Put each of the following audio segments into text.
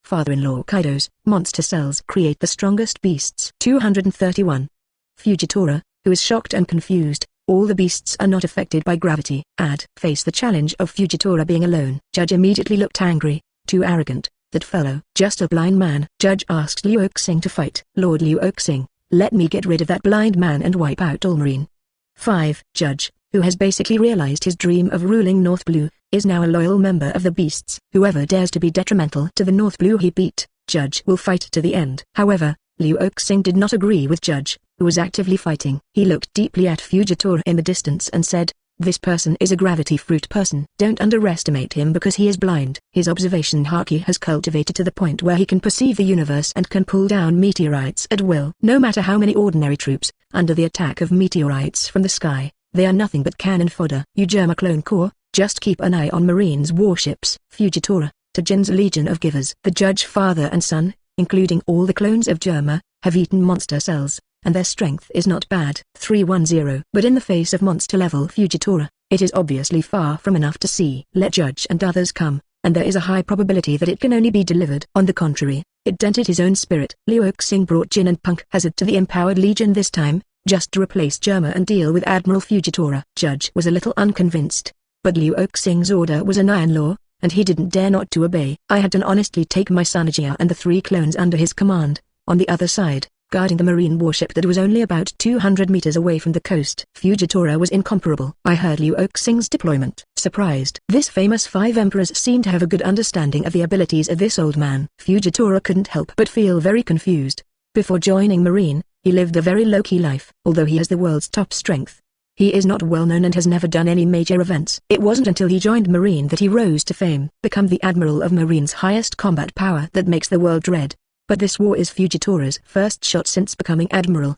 Father-in-law Kaido's monster cells create the strongest beasts. 231. Fujitora, who is shocked and confused. All the beasts are not affected by gravity. Face the challenge of Fujitora being alone. Judge immediately looked angry, too arrogant, that fellow. Just a blind man. Judge asked Liu Oxing to fight. Lord Liu Oxing, let me get rid of that blind man and wipe out all Marine. 5. Judge, who has basically realized his dream of ruling North Blue, is now a loyal member of the beasts. Whoever dares to be detrimental to the North Blue he beat, Judge will fight to the end. However, Liu Oxing did not agree with Judge, who was actively fighting. He looked deeply at Fujitora in the distance and said, "This person is a gravity fruit person. Don't underestimate him because he is blind." His observation haki has cultivated to the point where he can perceive the universe and can pull down meteorites at will. No matter how many ordinary troops, under the attack of meteorites from the sky, they are nothing but cannon fodder. Ujerma Clone Corps, just keep an eye on Marines' warships. Fujitora, to Jin's Legion of Givers. The Judge father and son, including all the clones of Germa, have eaten monster cells, and their strength is not bad. 310. But in the face of monster-level Fujitora, it is obviously far from enough to see. Let Judge and others come, and there is a high probability that it can only be delivered. On the contrary, it dented his own spirit. Liu Oxing brought Jin and Punk Hazard to the Empowered Legion this time, just to replace Germa and deal with Admiral Fujitora. Judge was a little unconvinced, but Liu Oxing's order was an iron law, and he didn't dare not to obey. I had to honestly take my son Ajia and the 3 clones under his command, on the other side, guarding the marine warship that was only about 200 meters away from the coast. Fujitora was incomparable. I heard Liu Oxing's deployment. Surprised. This famous 5 emperors seemed to have a good understanding of the abilities of this old man. Fujitora couldn't help but feel very confused. Before joining Marine, he lived a very low-key life. Although he has the world's top strength, he is not well known and has never done any major events. It wasn't until he joined Marine that he rose to fame, become the Admiral of Marine's highest combat power that makes the world dread. But this war is Fujitora's first shot since becoming Admiral.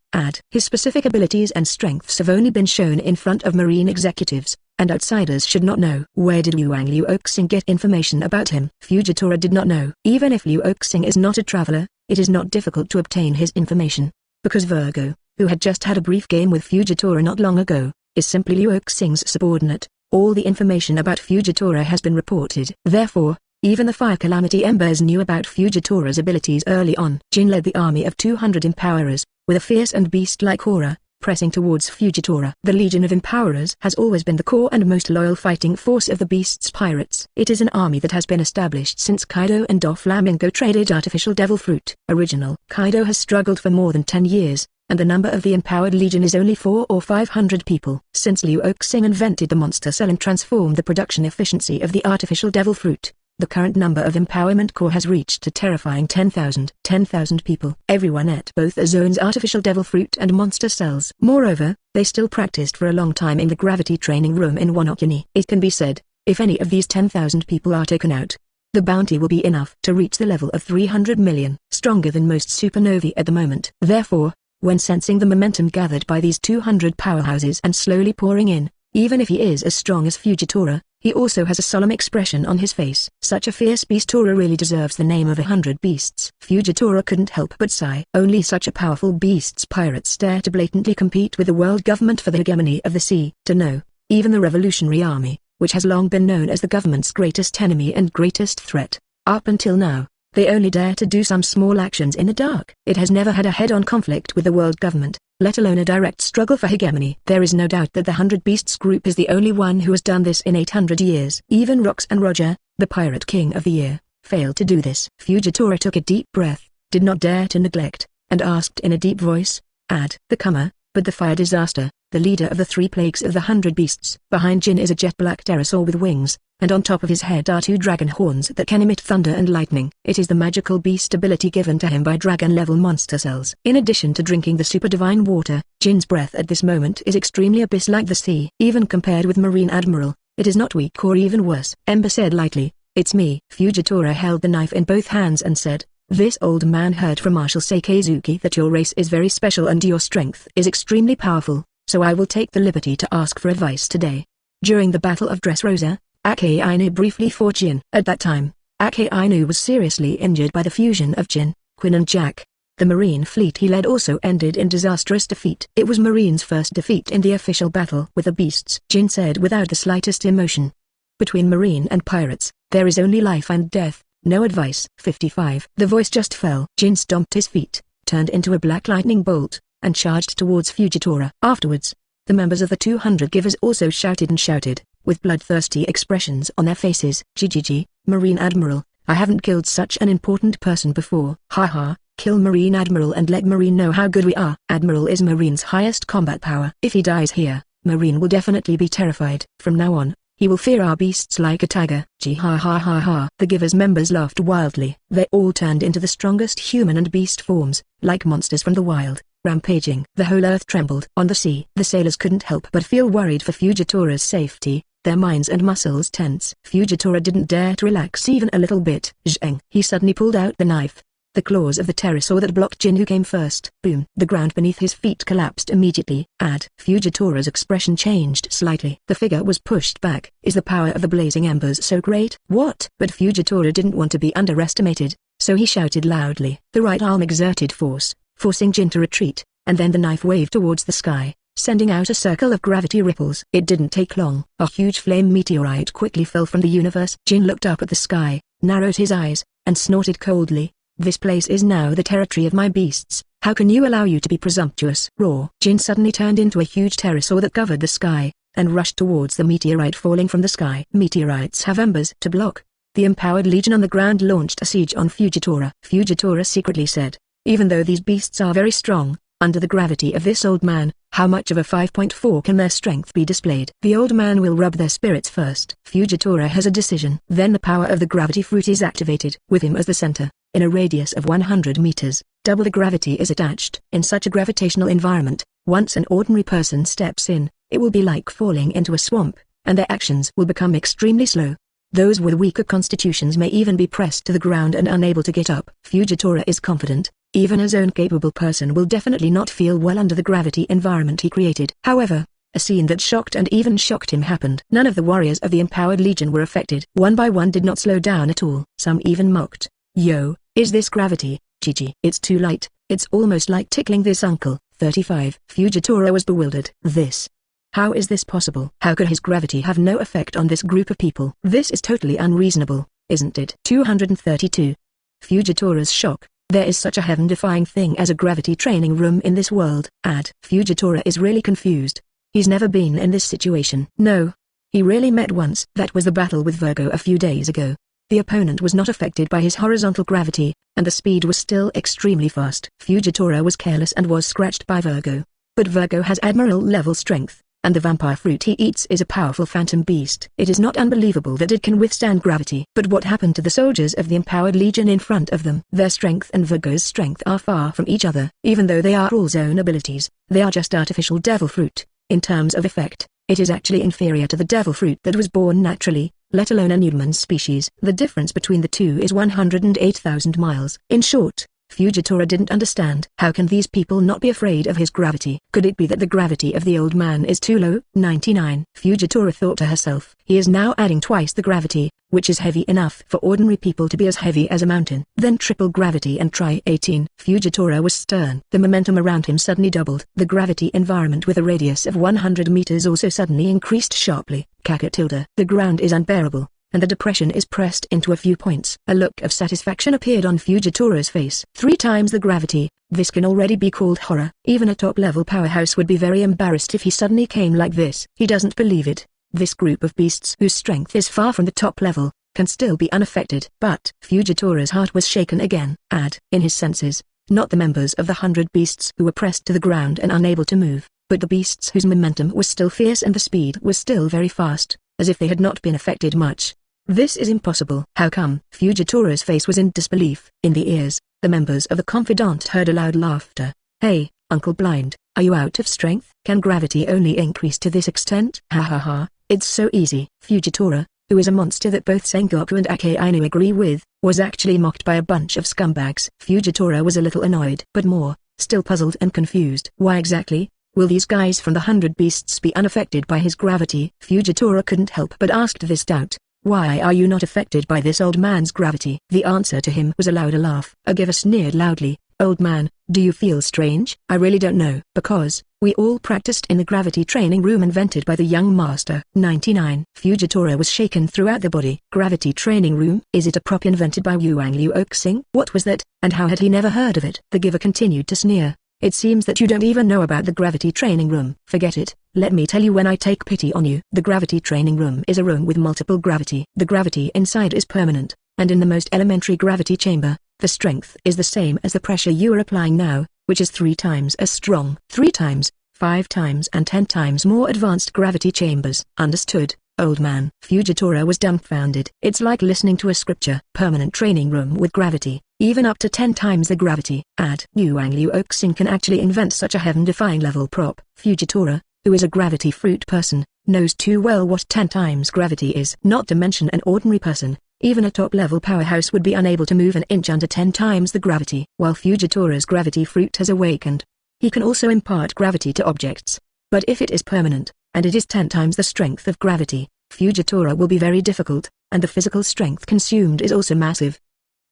His specific abilities and strengths have only been shown in front of Marine executives, and outsiders should not know. Where did Liu Oxing get information about him? Fujitora did not know. Even if Liu Oxing is not a traveler, it is not difficult to obtain his information. Because Vergo, who had just had a brief game with Fujitora not long ago, is simply Liu Oxing's subordinate, all the information about Fujitora has been reported. Therefore, even the Fire Calamity Embers knew about Fujitora's abilities early on. Jin led the army of 200 Empowerers, with a fierce and beast-like aura, pressing towards Fujitora. The Legion of Empowerers has always been the core and most loyal fighting force of the Beast's pirates. It is an army that has been established since Kaido and Doflamingo traded artificial devil fruit. Original Kaido has struggled for more than 10 years, and the number of the Empowered Legion is only 400 or 500 people. Since Liu Oxing invented the monster cell and transformed the production efficiency of the artificial devil fruit, the current number of Empowerment Corps has reached a terrifying 10,000. 10,000 people. Everyone ate both the zone's artificial devil fruit and monster cells. Moreover, they still practiced for a long time in the gravity training room in Wonokuni. It can be said, if any of these 10,000 people are taken out, the bounty will be enough to reach the level of 300 million, stronger than most supernovae at the moment. Therefore, when sensing the momentum gathered by these 200 powerhouses and slowly pouring in, even if he is as strong as Fujitora, he also has a solemn expression on his face. Such a fierce beastora really deserves the name of 100 beasts. Fujitora couldn't help but sigh. Only such a powerful beast's pirates dare to blatantly compete with the world government for the hegemony of the sea. To know, even the Revolutionary Army, which has long been known as the government's greatest enemy and greatest threat, up until now, they only dare to do some small actions in the dark. It has never had a head-on conflict with the world government, let alone a direct struggle for hegemony. There is no doubt that the 100 Beasts group is the only one who has done this in 800 years. Even Rox and Roger, the Pirate King of the Year, failed to do this. Fujitora took a deep breath, did not dare to neglect, and asked in a deep voice, the comer, but the fire disaster, the leader of the 3 plagues of the 100 Beasts. Behind Jin is a jet-black pterosaur with wings, and on top of his head are 2 dragon horns that can emit thunder and lightning. It is the magical beast ability given to him by dragon-level monster cells. In addition to drinking the super divine water, Jin's breath at this moment is extremely abyss like the sea. Even compared with Marine Admiral, it is not weak or even worse. Ember said lightly, "It's me." Fujitora held the knife in both hands and said, "This old man heard from Marshal Seikezuki that your race is very special and your strength is extremely powerful, so I will take the liberty to ask for advice today." During the Battle of Dressrosa, Akainu briefly fought Jin. At that time, Akainu was seriously injured by the fusion of Jin, Quinn and Jack. The Marine fleet he led also ended in disastrous defeat. It was Marine's first defeat in the official battle with the beasts. Jin said without the slightest emotion, "Between Marine and pirates, there is only life and death. No advice. 55. The voice just fell. Jin stomped his feet, turned into a black lightning bolt, and charged towards Fujitora. Afterwards, the members of the 200 givers also shouted, with bloodthirsty expressions on their faces. GGG, Marine Admiral, I haven't killed such an important person before. Haha, kill Marine Admiral and let Marine know how good we are. Admiral is Marine's highest combat power. If he dies here, Marine will definitely be terrified. From now on, he will fear our beasts like a tiger. Gee ha ha ha ha. The givers' members laughed wildly. They all turned into the strongest human and beast forms, like monsters from the wild, rampaging. The whole earth trembled. On the sea, the sailors couldn't help but feel worried for Fujitora's safety, their minds and muscles tense. Fujitora didn't dare to relax even a little bit. Zheng. He suddenly pulled out the knife. The claws of the pterosaur that blocked Jin, who came first. Boom. The ground beneath his feet collapsed immediately. Fujitora's expression changed slightly. The figure was pushed back. Is the power of the blazing embers so great? What? But Fujitora didn't want to be underestimated, so he shouted loudly. The right arm exerted force, forcing Jin to retreat, and then the knife waved towards the sky, sending out a circle of gravity ripples. It didn't take long. A huge flame meteorite quickly fell from the universe. Jin looked up at the sky, narrowed his eyes, and snorted coldly. This place is now the territory of my beasts. How can you allow you to be presumptuous? Roar. Jin suddenly turned into a huge pterosaur that covered the sky, and rushed towards the meteorite falling from the sky. Meteorites have embers to block. The empowered legion on the ground launched a siege on Fujitora. Fujitora secretly said, even though these beasts are very strong, under the gravity of this old man, how much of a 5.4 can their strength be displayed? The old man will rub their spirits first. Fujitora has a decision. Then the power of the gravity fruit is activated. With him as the center, in a radius of 100 meters, double the gravity is attached. In such a gravitational environment, once an ordinary person steps in, it will be like falling into a swamp, and their actions will become extremely slow. Those with weaker constitutions may even be pressed to the ground and unable to get up. Fujitora is confident. Even a zone-capable person will definitely not feel well under the gravity environment he created. However, a scene that shocked and even shocked him happened. None of the warriors of the empowered legion were affected. One by one did not slow down at all. Some even mocked. Yo, is this gravity? GG. It's too light. It's almost like tickling this uncle. 35. Fujitora was bewildered. How is this possible? How could his gravity have no effect on this group of people? This is totally unreasonable, isn't it? 232. Fujitora's shock. There is such a heaven-defying thing as a gravity training room in this world. Fujitora is really confused. He's never been in this situation. No. He really met once. That was the battle with Vergo a few days ago. The opponent was not affected by his horizontal gravity, and the speed was still extremely fast. Fujitora was careless and was scratched by Vergo. But Vergo has admiral-level strength, and the vampire fruit he eats is a powerful phantom beast. It is not unbelievable that it can withstand gravity. But what happened to the soldiers of the empowered legion in front of them? Their strength and Vergo's strength are far from each other. Even though they are all zone abilities, they are just artificial devil fruit. In terms of effect, it is actually inferior to the devil fruit that was born naturally, let alone a human species. The difference between the two is 108,000 miles. In short, Fujitora didn't understand. How can these people not be afraid of his gravity? Could it be that the gravity of the old man is too low? 99. Fujitora thought to herself. He is now adding twice the gravity, which is heavy enough for ordinary people to be as heavy as a mountain. Then triple gravity and try 18. Fujitora was stern. The momentum around him suddenly doubled. The gravity environment with a radius of 100 meters also suddenly increased sharply. The ground is unbearable, and the depression is pressed into a few points. A look of satisfaction appeared on Fujitora's face. 3 times the gravity. This can already be called horror. Even a top-level powerhouse would be very embarrassed if he suddenly came like this. He doesn't believe it. This group of beasts whose strength is far from the top level, can still be unaffected. But Fujitora's heart was shaken again. In his senses, not the members of the 100 beasts who were pressed to the ground and unable to move, but the beasts whose momentum was still fierce and the speed was still very fast, as if they had not been affected much. This is impossible. How come? Fujitora's face was in disbelief. In the ears, the members of the confidant heard a loud laughter. Hey, Uncle Blind, are you out of strength? Can gravity only increase to this extent? Ha ha ha, it's so easy. Fujitora, who is a monster that both Sengoku and Akainu agree with, was actually mocked by a bunch of scumbags. Fujitora was a little annoyed, but more, still puzzled and confused. Why exactly? Will these guys from the 100 beasts be unaffected by his gravity? Fujitora couldn't help but asked this doubt. Why are you not affected by this old man's gravity? The answer to him was a louder laugh. A giver sneered loudly, Old man, do you feel strange? I really don't know. Because, we all practiced in the gravity training room invented by the young master. 99. Fujitora was shaken throughout the body. Gravity training room? Is it a prop invented by Yuang Liu Oxing? What was that, and how had he never heard of it? The giver continued to sneer. It seems that you don't even know about the gravity training room. Forget it. Let me tell you when I take pity on you. The gravity training room is a room with multiple gravity. The gravity inside is permanent, and in the most elementary gravity chamber, the strength is the same as the pressure you are applying now, which is 3 times as strong. 3 times, 5 times and 10 times more advanced gravity chambers. Understood, old man. Fujitora was dumbfounded. It's like listening to a scripture. Permanent training room with gravity, even up to 10 times the gravity. Add. Yuang Liu Oxing can actually invent such a heaven-defying level prop. Fujitora, who is a gravity fruit person, knows too well what 10 times gravity is. Not to mention an ordinary person, even a top-level powerhouse would be unable to move an inch under 10 times the gravity. While Fujitora's gravity fruit has awakened, he can also impart gravity to objects. But if it is permanent, and it is 10 times the strength of gravity, Fujitora will be very difficult, and the physical strength consumed is also massive.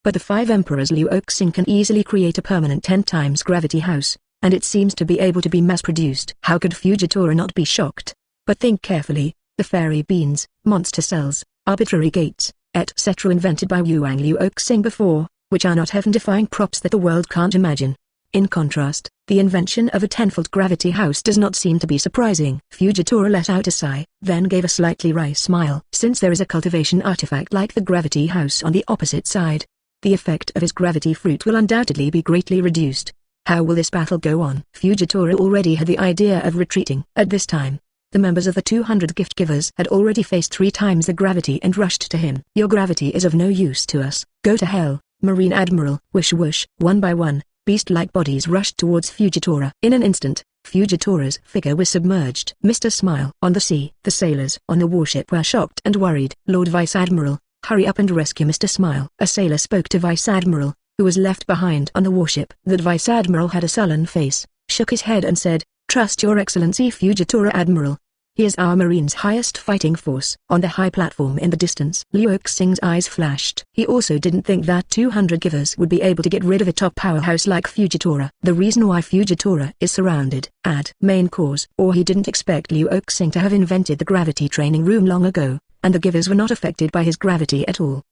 But the 5 emperors Liu Oxing can easily create a permanent 10 times gravity house, and it seems to be able to be mass-produced. How could Fujitora not be shocked? But think carefully, the fairy beans, monster cells, arbitrary gates, etc. invented by Yuang Liu Oxing before, which are not heaven-defying props that the world can't imagine. In contrast, the invention of a 10-fold gravity house does not seem to be surprising. Fujitora let out a sigh, then gave a slightly wry smile. Since there is a cultivation artifact like the gravity house on the opposite side, the effect of his gravity fruit will undoubtedly be greatly reduced. How will this battle go on? Fujitora already had the idea of retreating. At this time, the members of the 200 gift givers had already faced 3 times the gravity and rushed to him. Your gravity is of no use to us. Go to hell, Marine Admiral. Whoosh whoosh. One by one, beast-like bodies rushed towards Fujitora. In an instant, Fujitora's figure was submerged. Mr. Smile. On the sea, the sailors on the warship were shocked and worried. Lord Vice Admiral, hurry up and rescue Mr. Smile. A sailor spoke to Vice Admiral, who was left behind on the warship. That Vice Admiral had a sullen face, shook his head and said, "Trust your excellency Fujitora Admiral. He is our marine's highest fighting force." On the high platform in the distance, Liu Oxing's eyes flashed. He also didn't think that 200 givers would be able to get rid of a top powerhouse like Fujitora. The reason why Fujitora is surrounded. Add. Main cause. Or he didn't expect Liu Oxing to have invented the gravity training room long ago, and the givers were not affected by his gravity at all.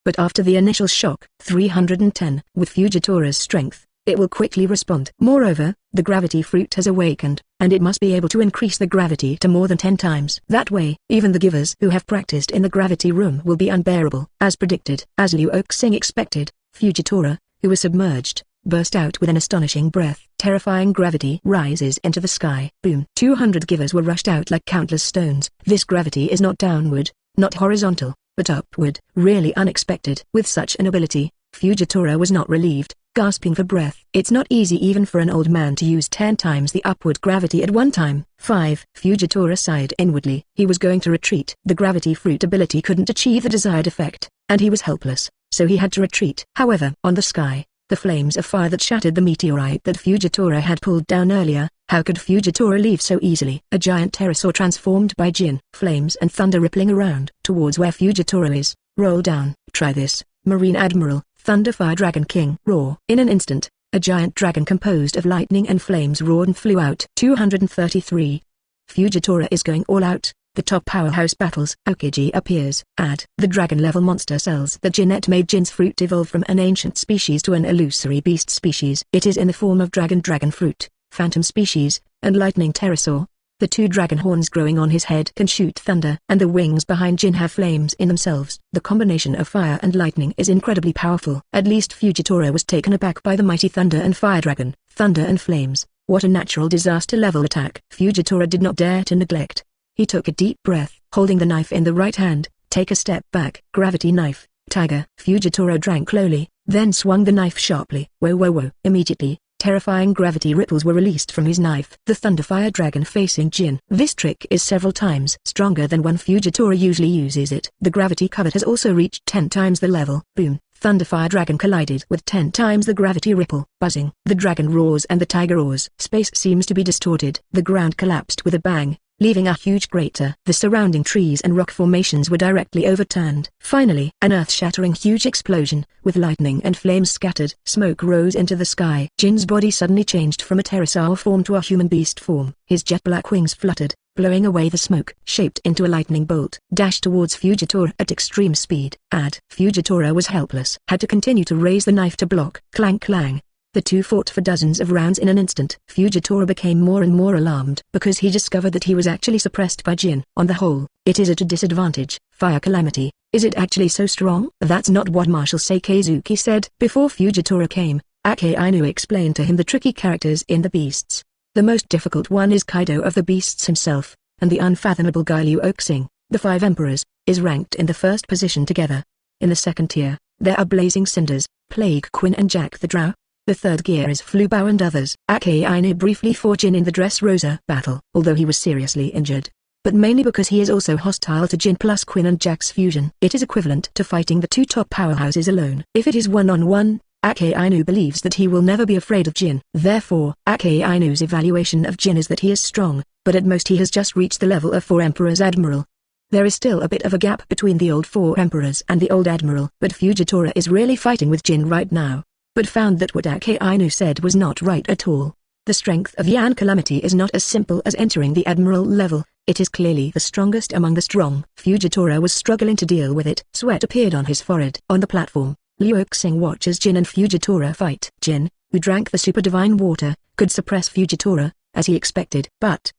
But after the initial shock, 310, with Fujitora's strength, it will quickly respond. Moreover, the gravity fruit has awakened, and it must be able to increase the gravity to more than 10 times. That way, even the givers who have practiced in the gravity room will be unbearable. As predicted, as Liu Oxing expected, Fujitora, who was submerged, burst out with an astonishing breath. Terrifying gravity rises into the sky. Boom. 200 givers were rushed out like countless stones. This gravity is not downward, not horizontal, but upward. Really unexpected. With such an ability, Fujitora was not relieved, gasping for breath. It's not easy even for an old man to use 10 times the upward gravity at one time. 5. Fujitora sighed inwardly. He was going to retreat. The gravity fruit ability couldn't achieve the desired effect, and he was helpless, so he had to retreat. However, on the sky, the flames of fire that shattered the meteorite that Fujitora had pulled down earlier. How could Fujitora leave so easily? A giant pterosaur transformed by Jin. Flames and thunder rippling around towards where Fujitora is. Roll down. Try this, Marine Admiral. Thunderfire Dragon King. Roar. In an instant, a giant dragon composed of lightning and flames roared and flew out. 233. Fujitora is going all out. The top powerhouse battles. Aokiji appears. Add. The dragon-level monster cells that Jeanette made Jin's fruit evolve from an ancient species to an illusory beast species. It is in the form of dragon fruit, phantom species, and lightning pterosaur. The 2 dragon horns growing on his head can shoot thunder, and the wings behind Jin have flames in themselves. The combination of fire and lightning is incredibly powerful. At least Fujitora was taken aback by the mighty thunder and fire dragon. Thunder and flames. What a natural disaster-level attack. Fujitora did not dare to neglect. He took a deep breath, holding the knife in the right hand. Take a step back. Gravity knife. Tiger. Fujitora drank slowly, then swung the knife sharply. Whoa whoa whoa. Immediately, terrifying gravity ripples were released from his knife. The Thunderfire Dragon facing Jin. This trick is several times stronger than when Fujitora usually uses it. The gravity covered has also reached 10 times the level. Boom. Thunderfire Dragon collided with 10 times the gravity ripple. Buzzing. The dragon roars and the tiger roars. Space seems to be distorted. The ground collapsed with a bang, leaving a huge crater. The surrounding trees and rock formations were directly overturned. Finally, an earth-shattering huge explosion, with lightning and flames scattered. Smoke rose into the sky. Jin's body suddenly changed from a pterosaur form to a human beast form. His jet-black wings fluttered, blowing away the smoke. Shaped into a lightning bolt, dashed towards Fujitora at extreme speed. Fujitora was helpless. Had to continue to raise the knife to block. Clang clang. The two fought for dozens of rounds in an instant. Fujitora became more and more alarmed because he discovered that he was actually suppressed by Jin. On the whole, it is at a disadvantage. Fire calamity. Is it actually so strong? That's not what Marshal Sakazuki said. Before Fujitora came, Akainu explained to him the tricky characters in the beasts. The most difficult one is Kaido of the beasts himself, and the unfathomable guy Liu Oxing, the 5 emperors, is ranked in the first position together. In the second tier, there are Blazing Cinders, Plague Queen and Jack the Drow. The third gear is Flubao and others. Akainu briefly fought Jin in the Dressrosa battle, although he was seriously injured. But mainly because he is also hostile to Jin plus Quinn and Jack's fusion. It is equivalent to fighting the 2 top powerhouses alone. If it is one-on-one, Akainu believes that he will never be afraid of Jin. Therefore, Akainu's evaluation of Jin is that he is strong, but at most he has just reached the level of 4 Emperors Admiral. There is still a bit of a gap between the old 4 Emperors and the old Admiral. But Fujitora is really fighting with Jin right now, but found that what Akainu said was not right at all. The strength of Yan Calamity is not as simple as entering the Admiral level. It is clearly the strongest among the strong. Fujitora was struggling to deal with it. Sweat appeared on his forehead. On the platform, Liu Oxing watches Jin and Fujitora fight. Jin, who drank the super divine water, could suppress Fujitora, as he expected. But,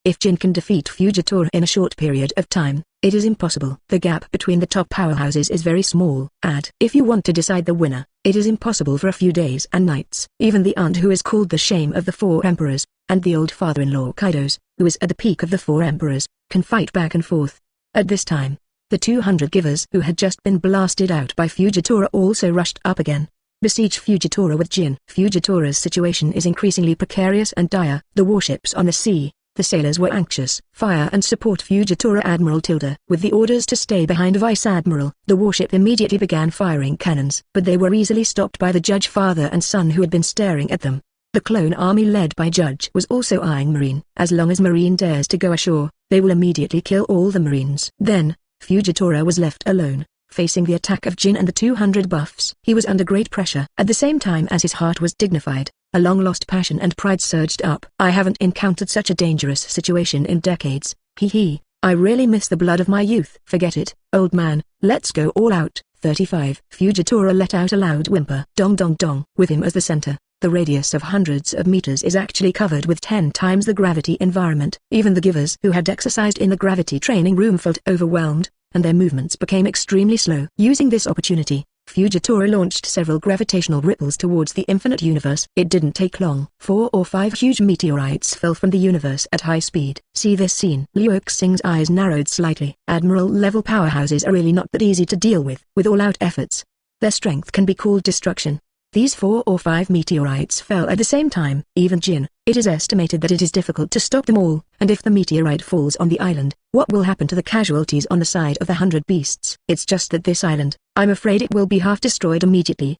if Jin can defeat Fujitora in a short period of time, it is impossible. The gap between the top powerhouses is very small. If you want to decide the winner, it is impossible for a few days and nights. Even the aunt who is called the shame of the 4 emperors, and the old father-in-law Kaido's, who is at the peak of the 4 emperors, can fight back and forth. At this time, the 200 givers who had just been blasted out by Fujitora also rushed up again. Besiege Fujitora with Jin. Fujitora's situation is increasingly precarious and dire. The warships on the sea. The sailors were anxious. Fire and support Fujitora Admiral Tilda. With the orders to stay behind Vice Admiral, the warship immediately began firing cannons. But they were easily stopped by the Judge father and son who had been staring at them. The clone army led by Judge was also eyeing Marine. As long as Marine dares to go ashore, they will immediately kill all the Marines. Then, Fujitora was left alone, facing the attack of Jin and the 200 buffs. He was under great pressure. At the same time as his heart was dignified, a long-lost passion and pride surged up. I haven't encountered such a dangerous situation in decades. I really miss the blood of my youth. Forget it, old man, let's go all out. 35. Fujitora let out a loud whimper. Dong dong dong. With him as the center, the radius of hundreds of meters is actually covered with 10 times the gravity environment. Even the givers who had exercised in the gravity training room felt overwhelmed, and their movements became extremely slow. Using this opportunity, Fujitora launched several gravitational ripples towards the infinite universe. It didn't take long. 4 or 5 huge meteorites fell from the universe at high speed. See this scene. Liu Oxing's eyes narrowed slightly. Admiral-level powerhouses are really not that easy to deal with all-out efforts. Their strength can be called destruction. These 4 or 5 meteorites fell at the same time. Even Jin, it is estimated that it is difficult to stop them all, and if the meteorite falls on the island, what will happen to the casualties on the side of the 100 beasts? It's just that this island, I'm afraid it will be half destroyed immediately.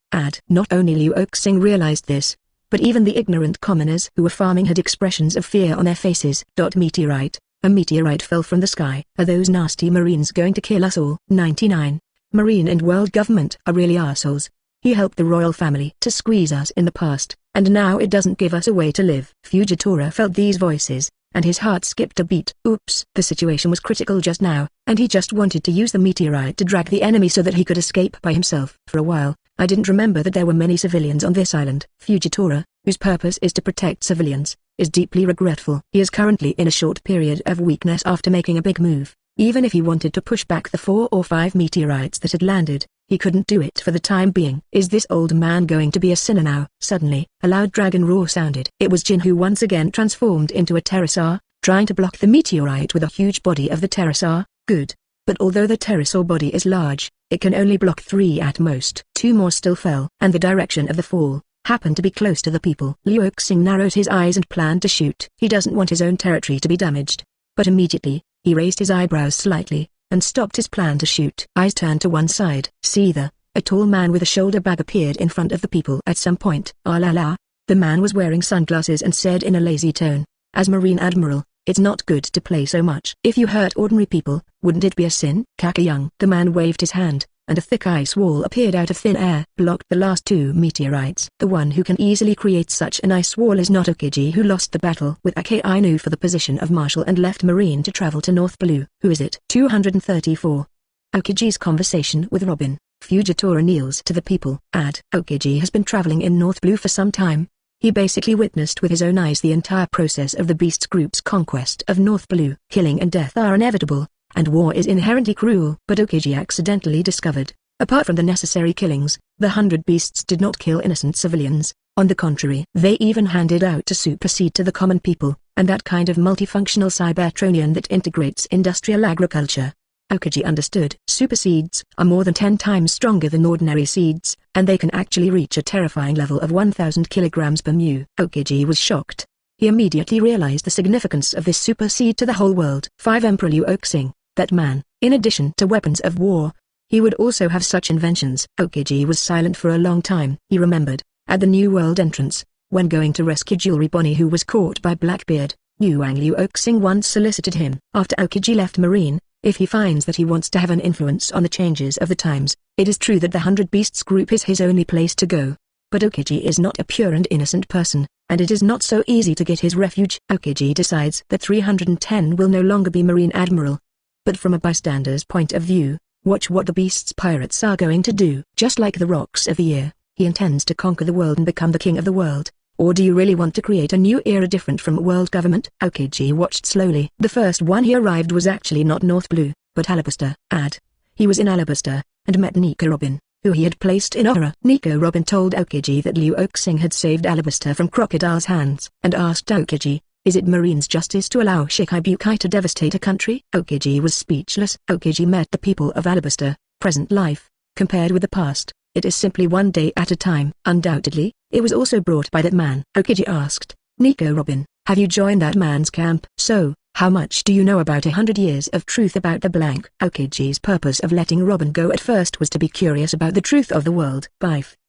Not only Liu Oxing realized this, but even the ignorant commoners who were farming had expressions of fear on their faces. Meteorite. A meteorite fell from the sky. Are those nasty Marines going to kill us all? 99. Marine and world government are really assholes. He helped the royal family to squeeze us in the past, and now it doesn't give us a way to live. Fujitora felt these voices, and his heart skipped a beat. Oops. The situation was critical just now, and he just wanted to use the meteorite to drag the enemy so that he could escape by himself. For a while, I didn't remember that there were many civilians on this island. Fujitora, whose purpose is to protect civilians, is deeply regretful. He is currently in a short period of weakness after making a big move. Even if he wanted to push back the 4 or 5 meteorites that had landed, he couldn't do it for the time being. Is this old man going to be a sinner now? Suddenly, a loud dragon roar sounded. It was Jin who once again transformed into a pterosaur, trying to block the meteorite with a huge body of the pterosaur. Good. But although the pterosaur body is large, it can only block 3 at most. 2 more still fell, and the direction of the fall happened to be close to the people. Liu Oxing narrowed his eyes and planned to shoot. He doesn't want his own territory to be damaged. But immediately, he raised his eyebrows slightly, and stopped his plan to shoot. Eyes turned to one side. See there, a tall man with a shoulder bag appeared in front of the people at some point. Ah la la. The man was wearing sunglasses and said in a lazy tone, as Marine Admiral, It's not good to play so much. If you hurt ordinary people, wouldn't it be a sin? Kakayung. The man waved his hand, and a thick ice wall appeared out of thin air, blocked the last two meteorites. The one who can easily create such an ice wall is not Aokiji, who lost the battle with Akainu for the position of Marshal and left Marine to travel to North Blue. Who is it? 234. Aokiji's conversation with Robin. Fujitora kneels to the people. Aokiji has been traveling in North Blue for some time. He basically witnessed with his own eyes the entire process of the Beast Group's conquest of North Blue. Killing and death are inevitable, and war is inherently cruel. But Aokiji accidentally discovered, apart from the necessary killings, the 100 beasts did not kill innocent civilians. On the contrary, they even handed out to supersede to the common people, and that kind of multifunctional Cybertronian that integrates industrial agriculture. Aokiji understood. Super seeds are more than 10 times stronger than ordinary seeds, and they can actually reach a terrifying level of 1,000 kilograms per mu. Aokiji was shocked. He immediately realized the significance of this super seed to the whole world. 5 Emperor Liu Oxing, that man, in addition to weapons of war, he would also have such inventions. Aokiji was silent for a long time. He remembered, at the New World entrance, when going to rescue Jewelry Bonnie who was caught by Blackbeard, Liu Oxing once solicited him. After Aokiji left Marine, if he finds that he wants to have an influence on the changes of the times, it is true that the 100 Beasts group is his only place to go. But Aokiji is not a pure and innocent person, and it is not so easy to get his refuge. Aokiji decides that 310 will no longer be Marine Admiral. But from a bystander's point of view, watch what the Beasts pirates are going to do. Just like the rocks of the year, he intends to conquer the world and become the king of the world. Or do you really want to create a new era different from world government? Aokiji watched slowly. The first one he arrived was actually not North Blue, but Alabaster. He was in Alabaster, and met Nico Robin, who he had placed in Ohara. Nico Robin told Aokiji that Liu Oxing had saved Alabaster from crocodiles' hands, and asked Aokiji, is it Marine's justice to allow Shichibukai to devastate a country? Aokiji was speechless. Aokiji met the people of Alabaster, present life, compared with the past. It is simply one day at a time. Undoubtedly, it was also brought by that man. Aokiji asked, Nico Robin, have you joined that man's camp? So, how much do you know about 100 years of truth about the blank? Aokiji's purpose of letting Robin go at first was to be curious about the truth of the world.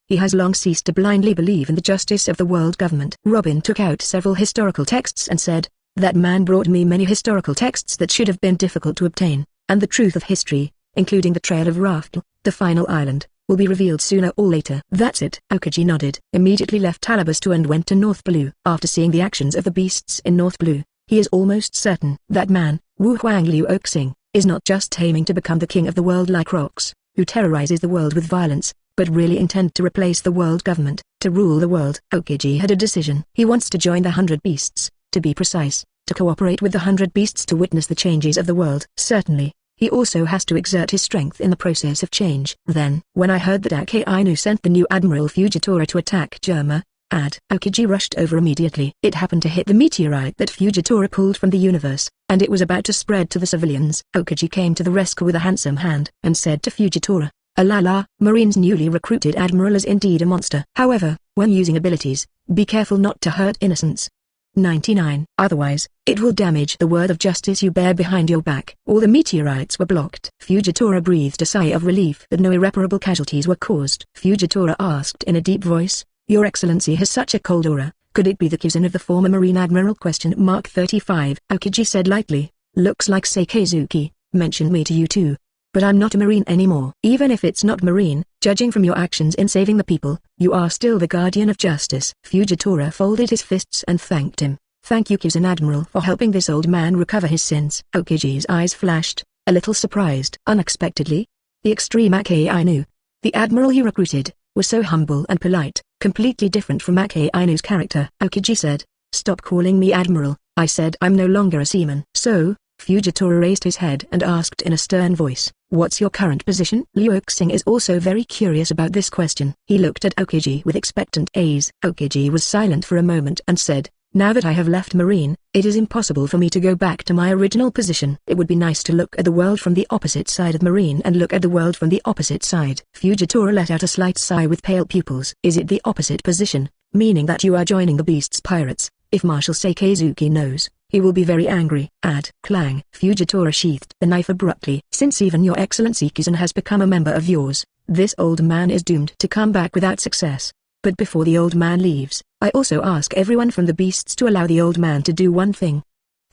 He has long ceased to blindly believe in the justice of the world government. Robin took out several historical texts and said, that man brought me many historical texts that should have been difficult to obtain, and the truth of history, including the Trail of Raftel, the final island, will be revealed sooner or later. That's it. Aokiji nodded. Immediately left Alabaster and went to North Blue. After seeing the actions of the beasts in North Blue, he is almost certain that man, Wu Huang Liu Oxing, is not just aiming to become the king of the world like Rox, who terrorizes the world with violence, but really intend to replace the world government, to rule the world. Aokiji had a decision. He wants to join the 100 beasts, to be precise, to cooperate with the 100 beasts to witness the changes of the world. Certainly, he also has to exert his strength in the process of change. Then, when I heard that Akainu sent the new Admiral Fujitora to attack Germa, Aokiji rushed over immediately. It happened to hit the meteorite that Fujitora pulled from the universe, and it was about to spread to the civilians. Aokiji came to the rescue with a handsome hand, and said to Fujitora, Alala, Marine's newly recruited Admiral is indeed a monster. However, when using abilities, be careful not to hurt innocents. 99. Otherwise, it will damage the word of justice you bear behind your back. All the meteorites were blocked. Fujitora breathed a sigh of relief that no irreparable casualties were caused. Fujitora asked in a deep voice, Your Excellency has such a cold aura, could it be the cousin of the former Marine Admiral? 35. Aokiji said lightly, looks like Sakazuki, mentioned me to you too. But I'm not a Marine anymore. Even if it's not Marine, judging from your actions in saving the people, you are still the guardian of justice. Fujitora folded his fists and thanked him. Thank you cousin Admiral for helping this old man recover his sins. Aokiji's eyes flashed, a little surprised. Unexpectedly, the extreme Akainu, the admiral he recruited, was so humble and polite, completely different from Akainu's character. Aokiji said, Stop calling me Admiral, I said I'm no longer a seaman. So, Fujitora raised his head and asked in a stern voice, What's your current position? Liu Oxing is also very curious about this question. He looked at Aokiji with expectant eyes. Aokiji was silent for a moment and said, Now that I have left Marine, it is impossible for me to go back to my original position. It would be nice to look at the world from the opposite side of Marine and look at the world from the opposite side. Fujitora let out a slight sigh with pale pupils. Is it the opposite position, meaning that you are joining the Beast's pirates? If Marshal Sakazuki knows, he will be very angry. Clang. Fujitora sheathed the knife abruptly. Since even your Excellency Kizan has become a member of yours, this old man is doomed to come back without success. But before the old man leaves, I also ask everyone from the beasts to allow the old man to do one thing.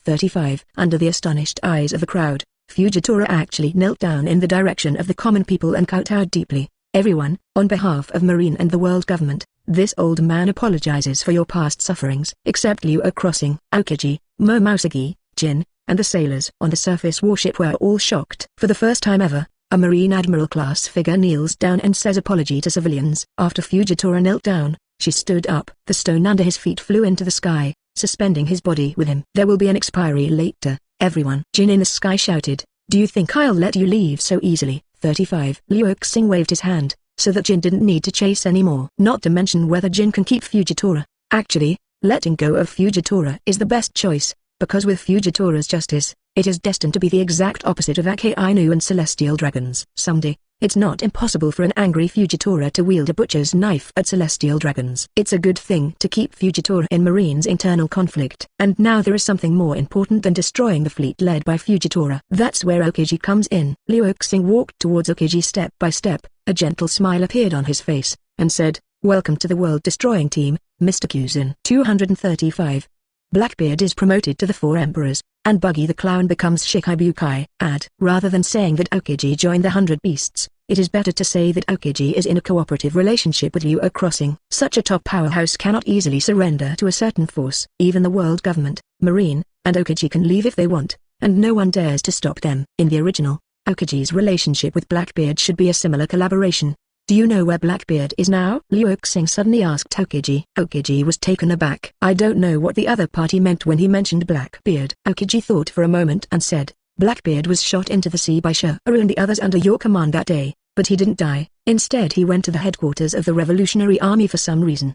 35. Under the astonished eyes of the crowd, Fujitora actually knelt down in the direction of the common people and kowtowed deeply. Everyone, on behalf of Marine and the world government, this old man apologizes for your past sufferings. Except Liu Crossing, Aokiji, Momousagi, Jin, and the sailors on the surface warship were all shocked. For the first time ever, a Marine Admiral-class figure kneels down and says apology to civilians. After Fujitora knelt down, she stood up. The stone under his feet flew into the sky, suspending his body with him. There will be an expiry later, everyone. Jin in the sky shouted, "Do you think I'll let you leave so easily?" 35. Liu Xing waved his hand, so that Jin didn't need to chase anymore. Not to mention whether Jin can keep Fujitora. Actually, letting go of Fujitora is the best choice, because with Fujitora's justice, it is destined to be the exact opposite of Akainu and Celestial Dragons. Someday, it's not impossible for an angry Fujitora to wield a butcher's knife at Celestial Dragons. It's a good thing to keep Fujitora in Marine's internal conflict. And now there is something more important than destroying the fleet led by Fujitora. That's where Aokiji comes in. Liu Xing walked towards Aokiji step by step, a gentle smile appeared on his face, and said, "Welcome to the world-destroying team, Mr. Kuzin." 235. Blackbeard is promoted to the Four Emperors, and Buggy the Clown becomes Shichibukai. Rather than saying that Aokiji joined the 100 Beasts, it is better to say that Aokiji is in a cooperative relationship with Liu Crossing. Such a top powerhouse cannot easily surrender to a certain force. Even the world government, Marine, and Aokiji can leave if they want, and no one dares to stop them. In the original, Aokiji's relationship with Blackbeard should be a similar collaboration. "Do you know where Blackbeard is now?" Liu Xing suddenly asked Aokiji. Aokiji was taken aback. I don't know what the other party meant when he mentioned Blackbeard. Aokiji thought for a moment and said, "Blackbeard was shot into the sea by Shuru and the others under your command that day, but he didn't die. Instead he went to the headquarters of the Revolutionary Army for some reason."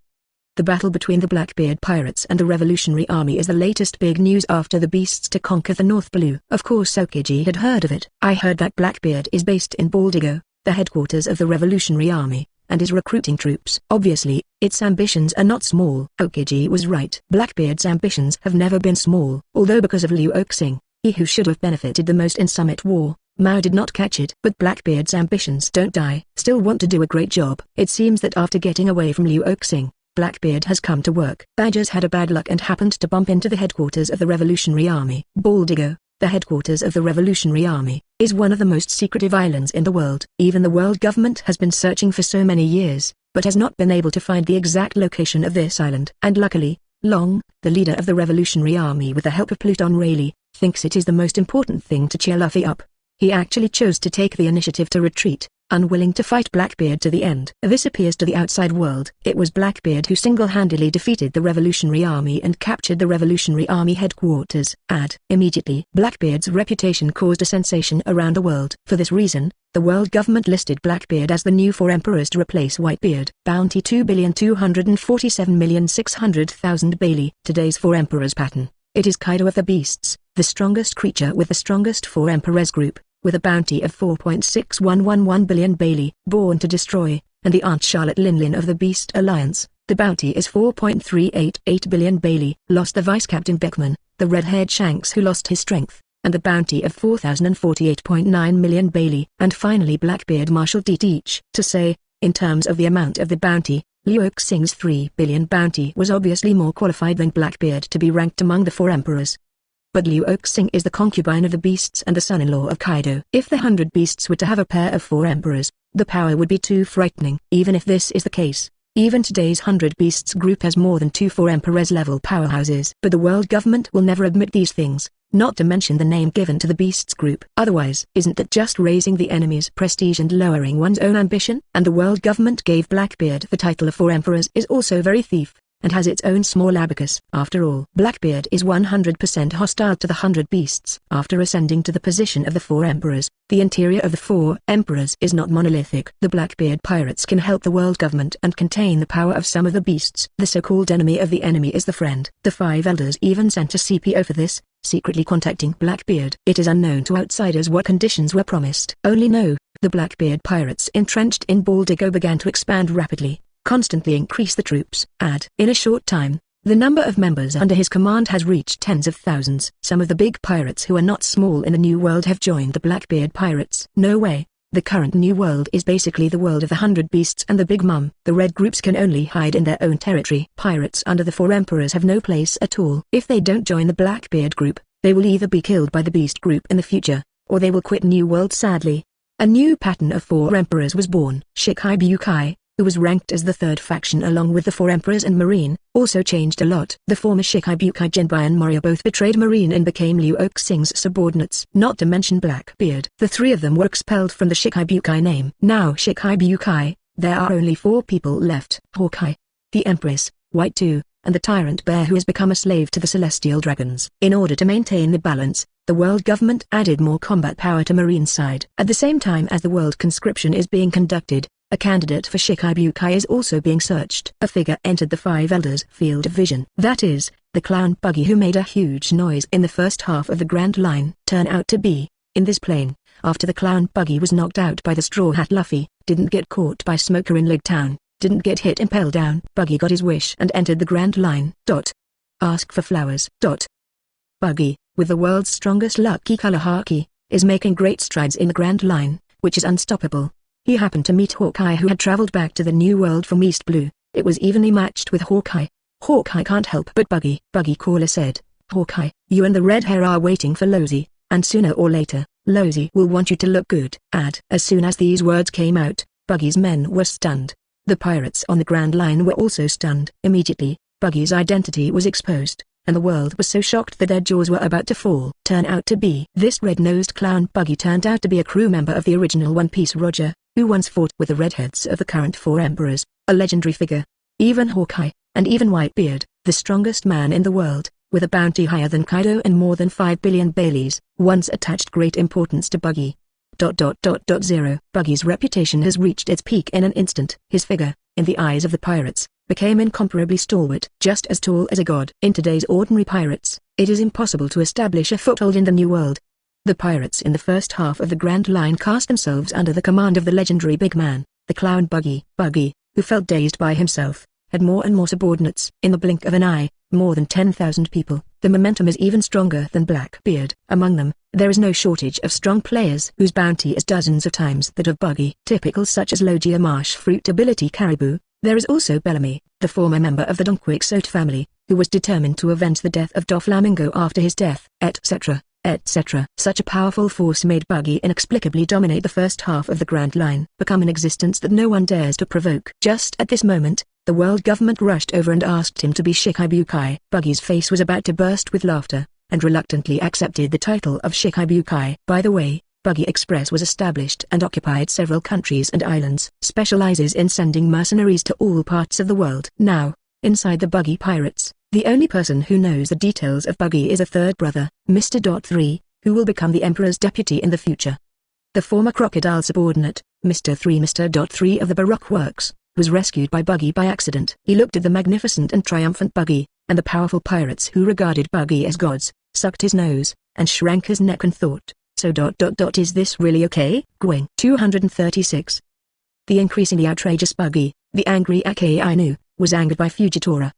The battle between the Blackbeard pirates and the Revolutionary Army is the latest big news after the beasts to conquer the North Blue. Of course Aokiji had heard of it. "I heard that Blackbeard is based in Baldigo, the headquarters of the Revolutionary Army, and is recruiting troops. Obviously, its ambitions are not small." Aokiji was right. Blackbeard's ambitions have never been small. Although because of Liu Xing, he who should have benefited the most in Summit War, Mao did not catch it. But Blackbeard's ambitions don't die. Still want to do a great job. It seems that after getting away from Liu Xing, Blackbeard has come to work. Badgers had a bad luck and happened to bump into the headquarters of the Revolutionary Army. Baldigo, the headquarters of the Revolutionary Army, is one of the most secretive islands in the world. Even the world government has been searching for so many years, but has not been able to find the exact location of this island. And luckily, Long, the leader of the Revolutionary Army with the help of Pluton Rayleigh, thinks it is the most important thing to cheer Luffy up. He actually chose to take the initiative to retreat, unwilling to fight Blackbeard to the end. This appears to the outside world. It was Blackbeard who single-handedly defeated the Revolutionary Army and captured the Revolutionary Army headquarters. Immediately, Blackbeard's reputation caused a sensation around the world. For this reason, the world government listed Blackbeard as the new Four Emperors to replace Whitebeard. Bounty 2,247,600,000 Bailey. Today's Four Emperors pattern. It is Kaido of the Beasts, the strongest creature with the strongest Four Emperors group, with a bounty of 4.6111 billion Bailey, born to destroy, and the Aunt Charlotte Linlin of the Beast Alliance, the bounty is 4.388 billion Bailey, lost the Vice Captain Beckman, the red-haired Shanks who lost his strength, and the bounty of 4,048.9 million Bailey, and finally Blackbeard Marshal D. Each. To say, in terms of the amount of the bounty, Liu Xing's 3 billion bounty was obviously more qualified than Blackbeard to be ranked among the Four Emperors. But Liu Xing is the concubine of the beasts and the son-in-law of Kaido. If the 100 beasts were to have a pair of Four Emperors, the power would be too frightening. Even if this is the case, even today's 100 beasts group has more than 2 Four Emperors level powerhouses. But the world government will never admit these things, not to mention the name given to the beasts group. Otherwise, isn't that just raising the enemy's prestige and lowering one's own ambition? And the world government gave Blackbeard the title of Four Emperors is also very thief, and has its own small abacus. After all, Blackbeard is 100% hostile to the 100 beasts. After ascending to the position of the Four Emperors, the interior of the Four Emperors is not monolithic. The Blackbeard pirates can help the world government and contain the power of some of the beasts. The so-called enemy of the enemy is the friend. The 5 elders even sent a CPO for this, secretly contacting Blackbeard. It is unknown to outsiders what conditions were promised. Only know, the Blackbeard pirates entrenched in Baldigo began to expand rapidly, constantly increase the troops. In a short time, the number of members under his command has reached tens of thousands. Some of the big pirates who are not small in the New World have joined the Blackbeard pirates. No way. The current New World is basically the world of the 100 beasts and the Big Mom. The red groups can only hide in their own territory. Pirates under the Four Emperors have no place at all. If they don't join the Blackbeard group, They will either be killed by the beast group in the future, or they will quit New World sadly. A new pattern of 4 emperors was born. Shichibukai, who was ranked as the 3rd faction along with the 4 emperors and Marine, also changed a lot. The former Shichibukai Jinbai and Mario both betrayed Marine and became Liu Oxing's subordinates. Not to mention Blackbeard. The 3 of them were expelled from the Shichibukai name. Now Shichibukai, there are only 4 people left. Hawkeye, the Empress, White 2, and the Tyrant Bear who has become a slave to the Celestial Dragons. In order to maintain the balance, the world government added more combat power to Marine side. At the same time as the world conscription is being conducted, a candidate for Shichibukai is also being searched. A figure entered the 5 elders' field of vision. That is, the clown Buggy who made a huge noise in the first half of the Grand Line. Turn out to be, in this plane, after the clown Buggy was knocked out by the Straw Hat Luffy, didn't get caught by Smoker in Lig Town, didn't get hit impelled down. Buggy got his wish and entered the Grand Line. Ask for flowers. Buggy, with the world's strongest lucky color haki, is making great strides in the Grand Line, which is unstoppable. He happened to meet Hawkeye who had traveled back to the New World from East Blue. It was evenly matched with Hawkeye. Hawkeye can't help but Buggy. Buggy caller said, Hawkeye, you and the red hair are waiting for Losey, and sooner or later, Losey will want you to look good. As soon as these words came out, Buggy's men were stunned. The pirates on the Grand Line were also stunned. Immediately, Buggy's identity was exposed, and the world was so shocked that their jaws were about to fall. Turn out to be this red-nosed clown Buggy turned out to be a crew member of the original One Piece Roger, who once fought with the redheads of the current 4 emperors, a legendary figure. Even Hawkeye, and even Whitebeard, the strongest man in the world, with a bounty higher than Kaido and more than 5 billion Baileys, once attached great importance to Buggy. 0. Buggy's reputation has reached its peak in an instant. His figure, in the eyes of the pirates, became incomparably stalwart, just as tall as a god. In today's ordinary pirates, it is impossible to establish a foothold in the New World. The pirates in the first half of the Grand Line cast themselves under the command of the legendary big man, the clown Buggy. Buggy, who felt dazed by himself, had more and more subordinates. In the blink of an eye, more than 10,000 people. The momentum is even stronger than Blackbeard. Among them, there is no shortage of strong players whose bounty is dozens of times that of Buggy. Typical such as Logia Marsh Fruit ability Caribou. There is also Bellamy, the former member of the Don Quixote family, who was determined to avenge the death of Doflamingo after his death, etc., etc. Such a powerful force made Buggy inexplicably dominate the first half of the Grand Line, become an existence that no one dares to provoke. Just at this moment, the world government rushed over and asked him to be Shichibukai. Buggy's face was about to burst with laughter, and reluctantly accepted the title of Shichibukai. By the way, Buggy Express was established and occupied several countries and islands, specializes in sending mercenaries to all parts of the world. Now, inside the Buggy Pirates, the only person who knows the details of Buggy is a 3rd brother, Mr. 3, who will become the Emperor's deputy in the future. The former crocodile subordinate, Mr. 3 of the Baroque Works, was rescued by Buggy by accident. He looked at the magnificent and triumphant Buggy, and the powerful pirates who regarded Buggy as gods, sucked his nose, and shrank his neck and thought, so is this really okay? Going 236. The increasingly outrageous Buggy, the angry Akainu, was angered by Fujitora.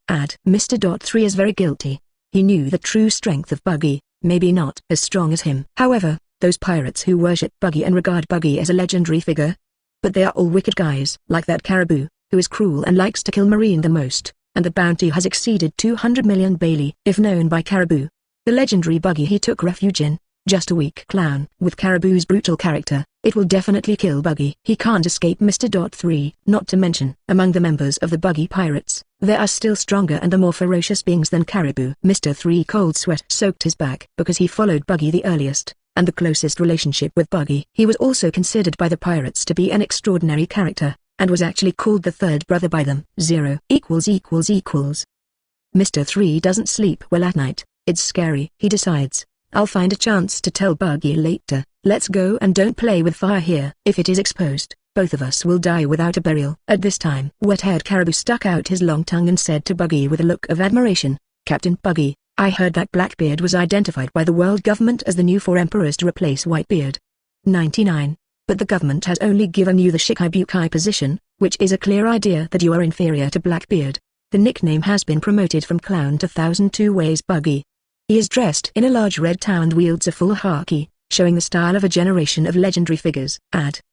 Mr. 3 is very guilty. He knew the true strength of Buggy, maybe not as strong as him. However, those pirates who worship Buggy and regard Buggy as a legendary figure, but they are all wicked guys. Like that Caribou, who is cruel and likes to kill Marine the most, and the bounty has exceeded 200 million Bailey. If known by Caribou, the legendary Buggy he took refuge in, just a weak clown. With Caribou's brutal character, it will definitely kill Buggy. He can't escape Mr. 3. Not to mention, among the members of the Buggy Pirates, there are still stronger and more ferocious beings than Caribou. Mr. 3 cold sweat soaked his back because he followed Buggy the earliest, and the closest relationship with Buggy. He was also considered by the pirates to be an extraordinary character, and was actually called the 3rd brother by them. 0 == Mr. 3 doesn't sleep well at night. It's scary. He decides, I'll find a chance to tell Buggy later, let's go and don't play with fire here. If it is exposed, both of us will die without a burial. At this time, wet-haired Caribou stuck out his long tongue and said to Buggy with a look of admiration, Captain Buggy, I heard that Blackbeard was identified by the world government as the new 4 emperors to replace Whitebeard. 99. But the government has only given you the Shichibukai position, which is a clear idea that you are inferior to Blackbeard. The nickname has been promoted from clown to 1002 ways Buggy. He is dressed in a large red towel and wields a full haki, showing the style of a generation of legendary figures.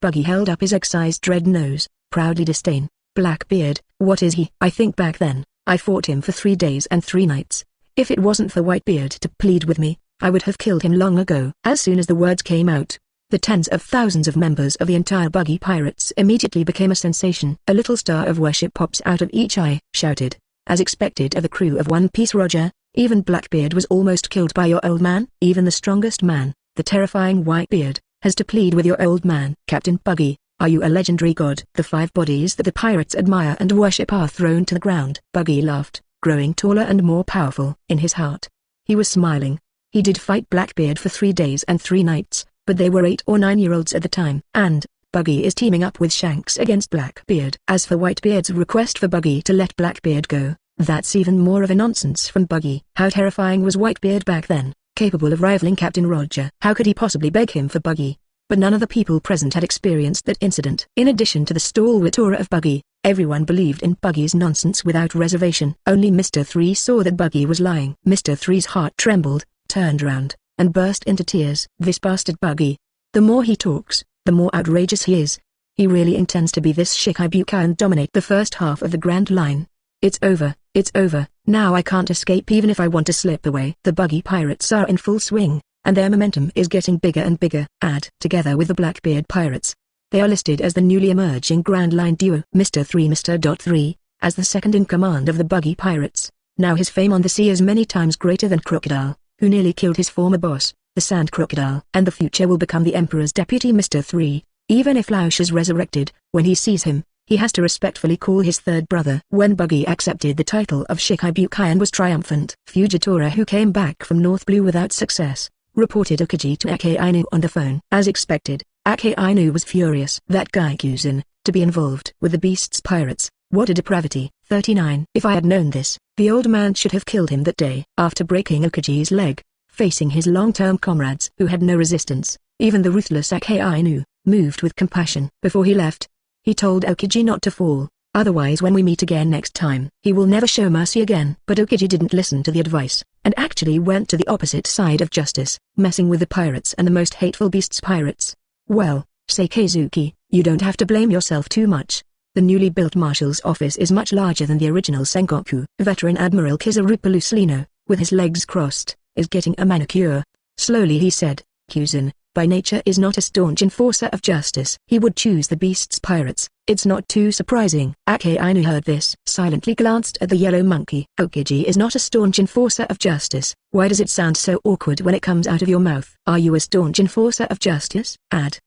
Buggy held up his excised red nose, proudly disdain. Blackbeard, what is he? I think back then, I fought him for 3 days and 3 nights. If it wasn't for Whitebeard to plead with me, I would have killed him long ago. As soon as the words came out, the tens of thousands of members of the entire Buggy Pirates immediately became a sensation. A little star of worship pops out of each eye, shouted. As expected of the crew of One Piece Roger, even Blackbeard was almost killed by your old man. Even the strongest man, the terrifying Whitebeard, has to plead with your old man. Captain Buggy, are you a legendary god? The 5 bodies that the pirates admire and worship are thrown to the ground. Buggy laughed, growing taller and more powerful. In his heart, he was smiling. He did fight Blackbeard for 3 days and 3 nights, but they were 8 or 9-year-olds at the time. And Buggy is teaming up with Shanks against Blackbeard. As for Whitebeard's request for Buggy to let Blackbeard go, that's even more of a nonsense from Buggy. How terrifying was Whitebeard back then, capable of rivaling Captain Roger? How could he possibly beg him for Buggy? But none of the people present had experienced that incident. In addition to the stalwart aura of Buggy, everyone believed in Buggy's nonsense without reservation. Only Mr. 3 saw that Buggy was lying. Mr. 3's heart trembled, turned round, and burst into tears. This bastard Buggy. The more he talks, the more outrageous he is. He really intends to be this Shichibukai and dominate the first half of the Grand Line. It's over, now I can't escape even if I want to slip away. The Buggy Pirates are in full swing, and their momentum is getting bigger and bigger. Add together with the Blackbeard Pirates, they are listed as the newly emerging Grand Line duo. Mr. 3, as the second in command of the Buggy Pirates, now his fame on the sea is many times greater than Crocodile, who nearly killed his former boss, the Sand Crocodile. And the future will become the Emperor's deputy. Mr. 3, even if Lausch is resurrected, when he sees him, he has to respectfully call his third brother. When Buggy accepted the title of Shichibukai and was triumphant, Fujitora, who came back from North Blue without success, reported Aokiji to Akainu on the phone. As expected, Akainu was furious. That guy Kuzan, to be involved with the Beast's pirates, what a depravity. 39. If I had known this, the old man should have killed him that day. After breaking Aokiji's leg, facing his long-term comrades who had no resistance, even the ruthless Akainu, moved with compassion. Before he left, he told Aokiji not to fall, otherwise when we meet again next time, he will never show mercy again. But Aokiji didn't listen to the advice, and actually went to the opposite side of justice, messing with the pirates and the most hateful Beast's pirates. Well, Seikazuki, you don't have to blame yourself too much. The newly built marshal's office is much larger than the original Sengoku. Veteran Admiral Kizaru Peluslino, with his legs crossed, is getting a manicure. Slowly he said, Kuzan, by nature is not a staunch enforcer of justice. He would choose the Beast's pirates. It's not too surprising. Akainu heard this, silently glanced at the yellow monkey. Aokiji is not a staunch enforcer of justice. Why does it sound so awkward when it comes out of your mouth? Are you a staunch enforcer of justice?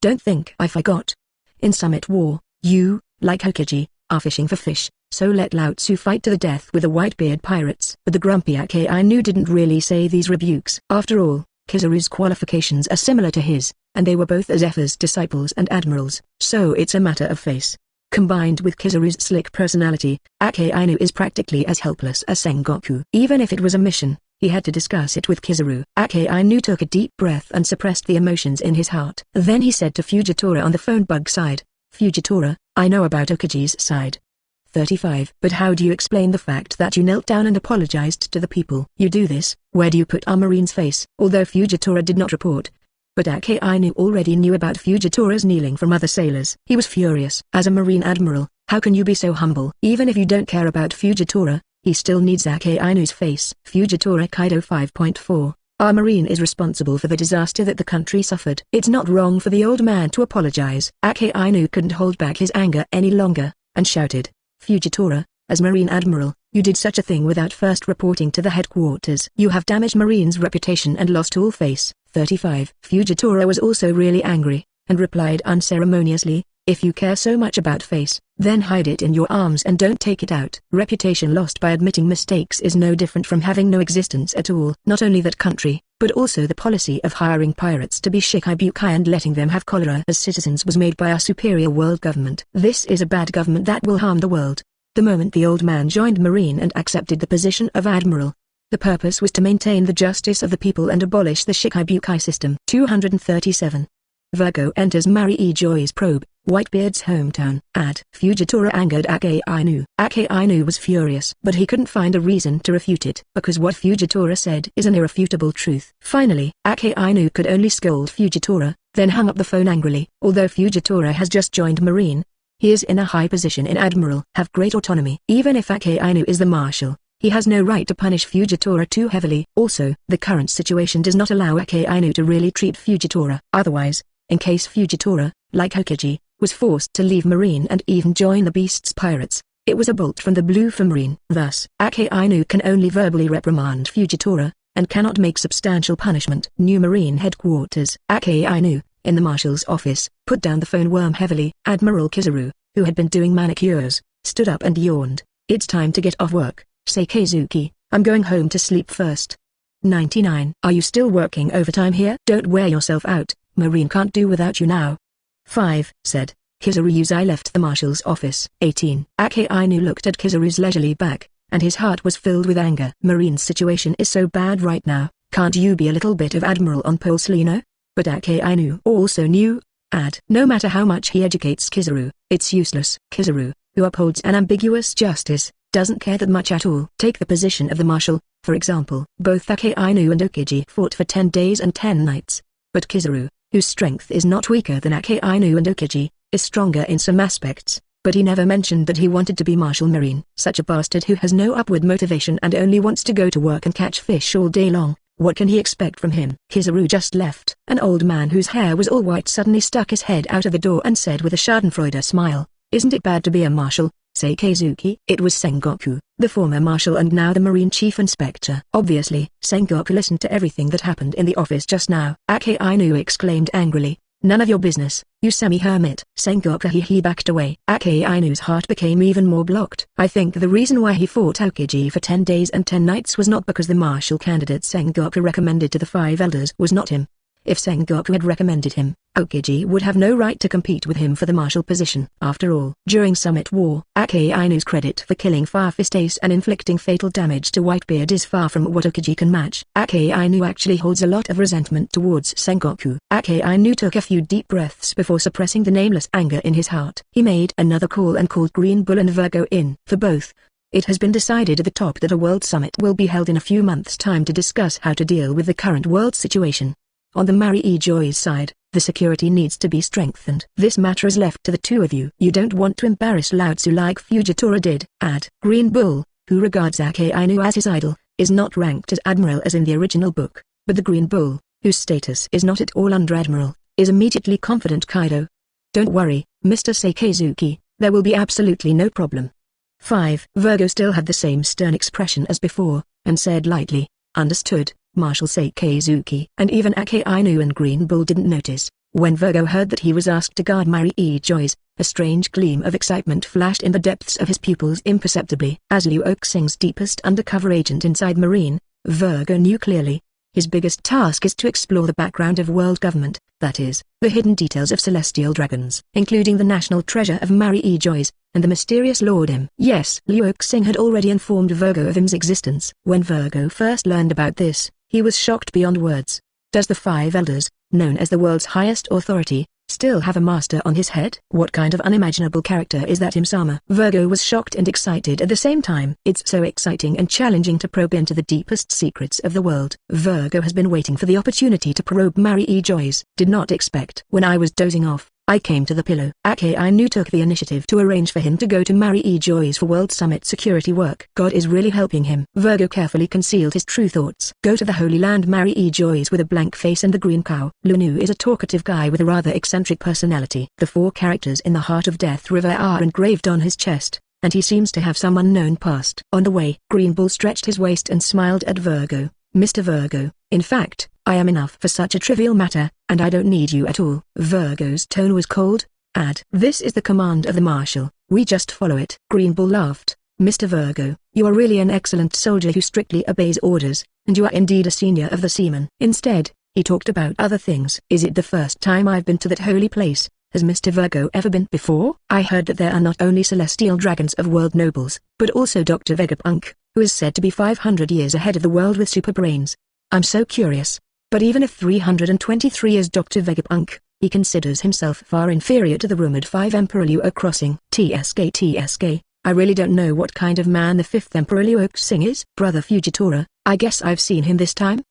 Don't think I forgot. In Summit War, you, like Aokiji, are fishing for fish, so let Lao Tzu fight to the death with the Whitebeard pirates. But the grumpy Akainu didn't really say these rebukes. After all, Kizaru's qualifications are similar to his, and they were both Zephyr's disciples and admirals, so it's a matter of face. Combined with Kizaru's slick personality, Akainu is practically as helpless as Sengoku. Even if it was a mission, he had to discuss it with Kizaru. Akainu took a deep breath and suppressed the emotions in his heart. Then he said to Fujitora on the phone bug side, Fujitora, I know about Aokiji's side. 35. But how do you explain the fact that you knelt down and apologized to the people? You do this, where do you put our marine's face? Although Fujitora did not report, but Akainu already knew about Fujitora's kneeling from other sailors. He was furious. As a marine admiral, how can you be so humble? Even if you don't care about Fujitora, he still needs Akainu's face. Fujitora Kaido 5.4. Our marine is responsible for the disaster that the country suffered. It's not wrong for the old man to apologize. Akainu couldn't hold back his anger any longer, and shouted, Fujitora, as Marine Admiral, you did such a thing without first reporting to the headquarters. You have damaged Marine's reputation and lost all face. 35. Fujitora was also really angry, and replied unceremoniously, if you care so much about face, then hide it in your arms and don't take it out. Reputation lost by admitting mistakes is no different from having no existence at all. Not only that country, but also the policy of hiring pirates to be Shichibukai and letting them have cholera as citizens was made by our superior world government. This is a bad government that will harm the world. The moment the old man joined Marine and accepted the position of Admiral, the purpose was to maintain the justice of the people and abolish the Shichibukai system. 237. Vergo enters Mariejois probe, Whitebeard's hometown. Fujitora angered Akainu. Akainu was furious, but he couldn't find a reason to refute it, because what Fujitora said is an irrefutable truth. Finally, Akainu could only scold Fujitora, then hung up the phone angrily. Although Fujitora has just joined Marine, he is in a high position in Admiral, have great autonomy. Even if Akainu is the marshal, He has no right to punish Fujitora too heavily. Also, the current situation does not allow Akainu to really treat Fujitora. Otherwise, in case Fujitora, like Aokiji, was forced to leave Marine and even join the Beast's pirates, it was a bolt from the blue for Marine. Thus, Akainu can only verbally reprimand Fujitora, and cannot make substantial punishment. New Marine headquarters. Akainu, in the marshal's office, put down the phone worm heavily. Admiral Kizaru, who had been doing manicures, stood up and yawned. It's time to get off work, Seikazuki. I'm going home to sleep first. 99. Are you still working overtime here? Don't wear yourself out, Marine can't do without you now. 5, said Kizaru as I left the marshal's office. 18. Akainu looked at Kizaru's leisurely back, and his heart was filled with anger. Marine's situation is so bad right now, can't you be a little bit of Admiral on Pulselino? But Akainu also knew, no matter how much he educates Kizaru, it's useless. Kizaru, who upholds an ambiguous justice, doesn't care that much at all. Take the position of the marshal, for example. Both Akainu and Aokiji fought for 10 days and 10 nights. But Kizaru, whose strength is not weaker than Akainu and Aokiji, is stronger in some aspects, but he never mentioned that he wanted to be Marshal Marine. Such a bastard who has no upward motivation and only wants to go to work and catch fish all day long. What can he expect from him? Kizaru just left. An old man whose hair was all white suddenly stuck his head out of the door and said with a schadenfreude smile, "Isn't it bad to be a marshal, Seikazuki?" It was Sengoku, the former marshal and now the Marine Chief Inspector. Obviously, Sengoku listened to everything that happened in the office just now. Akainu exclaimed angrily, "None of your business, you semi-hermit." Sengoku he backed away. Akainu's heart became even more blocked. I think the reason why he fought Aokiji for 10 days and 10 nights was not because the martial candidate Sengoku recommended to the 5 elders was not him. If Sengoku had recommended him, Aokiji would have no right to compete with him for the marshal position. After all, during Summit War, Akainu's credit for killing Farfist Ace and inflicting fatal damage to Whitebeard is far from what Aokiji can match. Akainu actually holds a lot of resentment towards Sengoku. Akainu took a few deep breaths before suppressing the nameless anger in his heart. He made another call and called Green Bull and Vergo in. For both, it has been decided at the top that a world summit will be held in a few months' time to discuss how to deal with the current world situation. On the Mariejois side, the security needs to be strengthened. This matter is left to the two of you. You don't want to embarrass Lao Tzu like Fujitora did. Green Bull, who regards Akainu as his idol, is not ranked as Admiral as in the original book, but the Green Bull, whose status is not at all under Admiral, is immediately confident Kaido. Don't worry, Mr. Seikazuki, there will be absolutely no problem. 5. Vergo still had the same stern expression as before, and said lightly, "Understood, Marshal Seikazuki." And even Akainu and Green Bull didn't notice. When Vergo heard that he was asked to guard Mariejois, a strange gleam of excitement flashed in the depths of his pupils imperceptibly. As Liu Oxing's deepest undercover agent inside Marine, Vergo knew clearly, his biggest task is to explore the background of world government, that is, the hidden details of celestial dragons, including the national treasure of Mariejois, and the mysterious Lord M. Yes, Liu Oxing had already informed Vergo of him's existence. When Vergo first learned about this, he was shocked beyond words. Does the 5 elders, known as the world's highest authority, still have a master on his head? What kind of unimaginable character is that Imsama? Vergo was shocked and excited at the same time. It's so exciting and challenging to probe into the deepest secrets of the world. Vergo has been waiting for the opportunity to probe Mariejois. Did not expect. When I was dozing off, I came to the pillow. Akainu took the initiative to arrange for him to go to Mariejois for World Summit security work. God is really helping him. Vergo carefully concealed his true thoughts. Go to the Holy Land Mariejois with a blank face and the green cow. Lunu is a talkative guy with a rather eccentric personality. The 4 characters in the Heart of Death River are engraved on his chest, and he seems to have some unknown past. On the way, Green Bull stretched his waist and smiled at Vergo. Mr. Vergo, in fact, I am enough for such a trivial matter, and I don't need you at all. Vergo's tone was cold. This is the command of the Marshal, we just follow it. Green Bull laughed. Mr. Vergo, you are really an excellent soldier who strictly obeys orders, and you are indeed a senior of the seamen. Instead, he talked about other things. Is it the first time I've been to that holy place? Has Mr. Vergo ever been before? I heard that there are not only celestial dragons of world nobles, but also Dr. Vegapunk, who is said to be 500 years ahead of the world with super brains. I'm so curious. But even if 323 is Dr. Vegapunk, he considers himself far inferior to the rumored 5 Emperor Liu crossing. TSK, I really don't know what kind of man the 5th Emperor Liu Oxing is. Brother Fujitora, I guess I've seen him this time?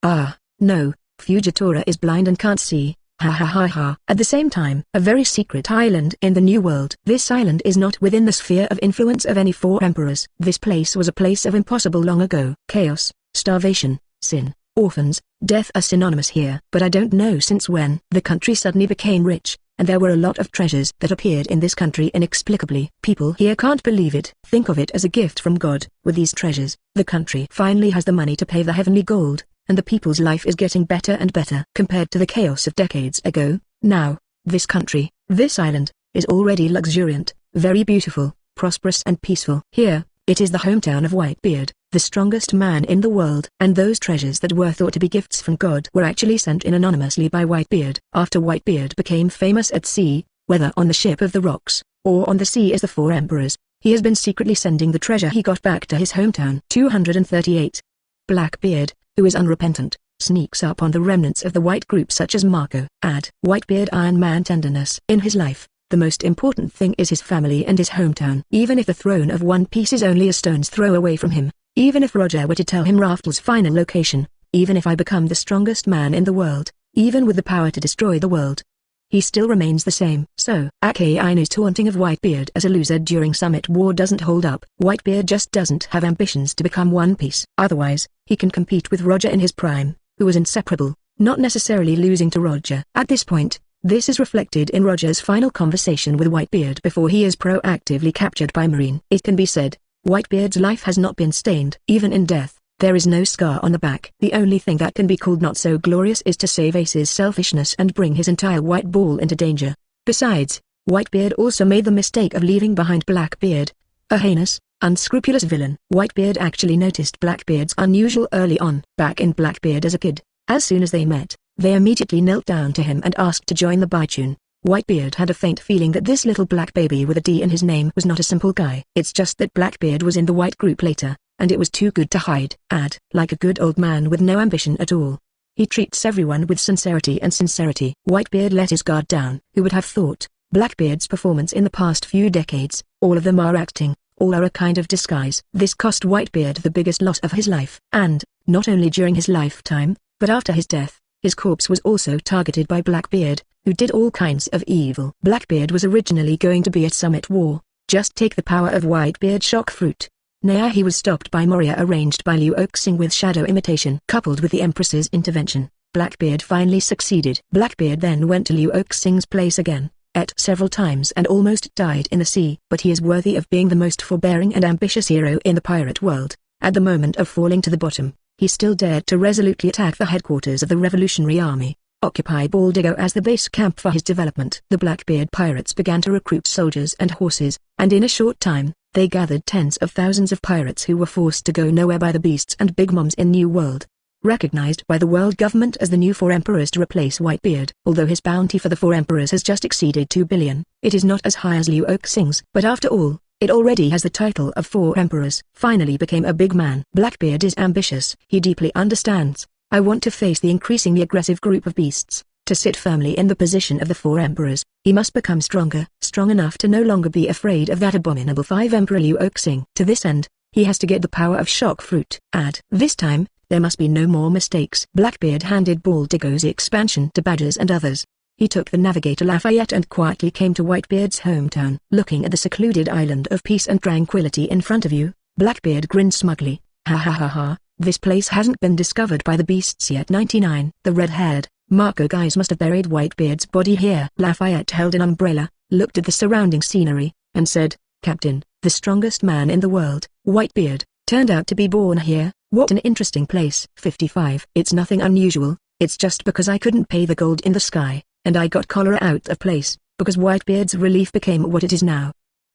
No, Fujitora is blind and can't see. Ha ha ha ha. At the same time, a very secret island in the New World. This island is not within the sphere of influence of any four emperors. This place was a place of impossible long ago. Chaos, starvation, sin, orphans, death are synonymous here. But I don't know since when the country suddenly became rich, and there were a lot of treasures that appeared in this country inexplicably. People here can't believe it. Think of it as a gift from God. With these treasures, the country finally has the money to pay the heavenly gold, and the people's life is getting better and better. Compared to the chaos of decades ago, now, this country, this island, is already luxuriant, very beautiful, prosperous and peaceful. Here, it is the hometown of Whitebeard, the strongest man in the world. And those treasures that were thought to be gifts from God were actually sent in anonymously by Whitebeard. After Whitebeard became famous at sea, whether on the ship of the rocks, or on the sea as the four emperors, he has been secretly sending the treasure he got back to his hometown. 238. Blackbeard, who is unrepentant, sneaks up on the remnants of the white group such as Marco. Add Whitebeard Iron Man tenderness. In his life, the most important thing is his family and his hometown. Even if the throne of One Piece is only a stone's throw away from him, even if Roger were to tell him Raftel's final location, even if I become the strongest man in the world, even with the power to destroy the world, he still remains the same. So, Akainu's taunting of Whitebeard as a loser during Summit War doesn't hold up. Whitebeard just doesn't have ambitions to become One Piece. Otherwise, he can compete with Roger in his prime, who was inseparable, not necessarily losing to Roger. At this point, this is reflected in Roger's final conversation with Whitebeard before he is proactively captured by Marine. It can be said, Whitebeard's life has not been stained. Even in death, there is no scar on the back. The only thing that can be called not so glorious is to save Ace's selfishness and bring his entire white ball into danger. Besides, Whitebeard also made the mistake of leaving behind Blackbeard, a heinous, unscrupulous villain. Whitebeard actually noticed Blackbeard's unusual early on. Back in Blackbeard as a kid, as soon as they met, they immediately knelt down to him and asked to join the Baitune. Whitebeard had a faint feeling that this little black baby with a D in his name was not a simple guy. It's just that Blackbeard was in the white group later, and it was too good to hide. Add, like a good old man with no ambition at all, he treats everyone with sincerity and sincerity. Whitebeard let his guard down. Who would have thought? Blackbeard's performance in the past few decades, all of them are acting, all are a kind of disguise. This cost Whitebeard the biggest loss of his life. And, not only during his lifetime, but after his death, his corpse was also targeted by Blackbeard, who did all kinds of evil. Blackbeard was originally going to be at Summit War, just take the power of Whitebeard shock fruit. Now he was stopped by Moria arranged by Liu Oxing with shadow imitation. Coupled with the Empress's intervention, Blackbeard finally succeeded. Blackbeard then went to Liu Oxing's place again, ate several times and almost died in the sea. But he is worthy of being the most forbearing and ambitious hero in the pirate world. At the moment of falling to the bottom, he still dared to resolutely attack the headquarters of the Revolutionary Army, occupy Baldigo as the base camp for his development. The Blackbeard pirates began to recruit soldiers and horses, and in a short time, they gathered tens of thousands of pirates who were forced to go nowhere by the beasts and big moms in New World. Recognized by the world government as the new four emperors to replace Whitebeard. Although his bounty for the four emperors has just exceeded 2 billion, it is not as high as Liu Oxing's. But after all, it already has the title of four emperors. Finally became a big man. Blackbeard is ambitious. He deeply understands, I want to face the increasingly aggressive group of beasts. To sit firmly in the position of the four emperors, he must become stronger, strong enough to no longer be afraid of that abominable 5 Emperor Liu Oxing. To this end, he has to get the power of shock fruit. Add, this time, there must be no more mistakes. Blackbeard handed Baldigo's expansion to Badgers and others. He took the navigator Lafayette and quietly came to Whitebeard's hometown. Looking at the secluded island of peace and tranquility in front of you, Blackbeard grinned smugly. Ha ha ha ha, this place hasn't been discovered by the beasts yet. 99. The red-haired Marco guys must have buried Whitebeard's body here. Lafayette held an umbrella, looked at the surrounding scenery, and said, Captain, the strongest man in the world, Whitebeard, turned out to be born here. What an interesting place. 55. It's nothing unusual, it's just because I couldn't pay the gold in the sky, and I got cholera out of place, because Whitebeard's relief became what it is now.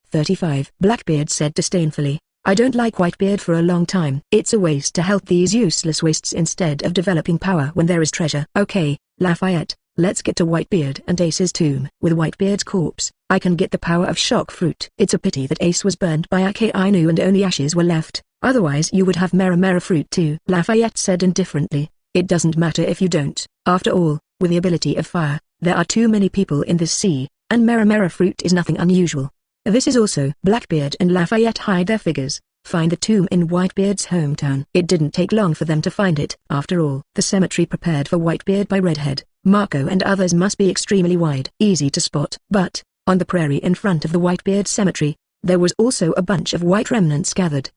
35. Blackbeard said disdainfully, I don't like Whitebeard for a long time. It's a waste to help these useless wastes instead of developing power when there is treasure. Okay, Lafayette, let's get to Whitebeard and Ace's tomb. With Whitebeard's corpse, I can get the power of shock fruit. It's a pity that Ace was burned by Akainu and only ashes were left, otherwise you would have Mera fruit too. Lafayette said indifferently, it doesn't matter if you don't. After all, with the ability of fire, there are too many people in this sea, and Mera fruit is nothing unusual. This is also. Blackbeard and Lafayette hide their figures, find the tomb in Whitebeard's hometown. It didn't take long for them to find it. After all, the cemetery prepared for Whitebeard by Redhead, Marco and others must be extremely wide, easy to spot. But, on the prairie in front of the Whitebeard cemetery, there was also a bunch of white remnants gathered,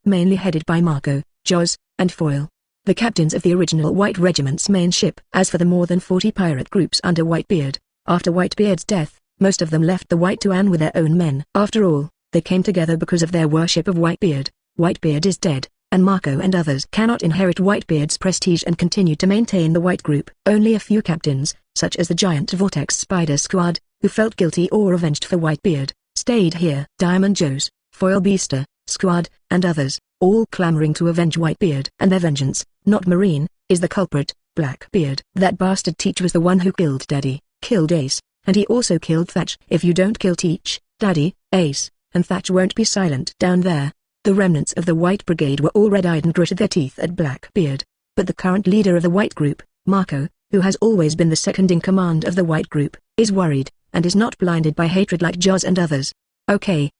mainly headed by Mariejois and Foil, the captains of the original White Regiment's main ship. As for the more than 40 pirate groups under Whitebeard, after Whitebeard's death, most of them left the White Tuan with their own men. After all, they came together because of their worship of Whitebeard. Whitebeard is dead, and Marco and others cannot inherit Whitebeard's prestige and continue to maintain the White Group. Only a few captains, such as the giant Vortex Spider Squad, who felt guilty or avenged for Whitebeard, stayed here. Diamond Joe's, Foil Beaster, Squad, and others, all clamoring to avenge Whitebeard. And their vengeance, not Marine, is the culprit, Blackbeard. That bastard Teach was the one who killed Daddy, killed Ace, and he also killed Thatch. If you don't kill Teach, Daddy, Ace, and Thatch won't be silent. Down there, the remnants of the White Brigade were all red-eyed and gritted their teeth at Blackbeard. But the current leader of the White Group, Marco, who has always been the second in command of the White Group, is worried, and is not blinded by hatred like Joz and others. Okay,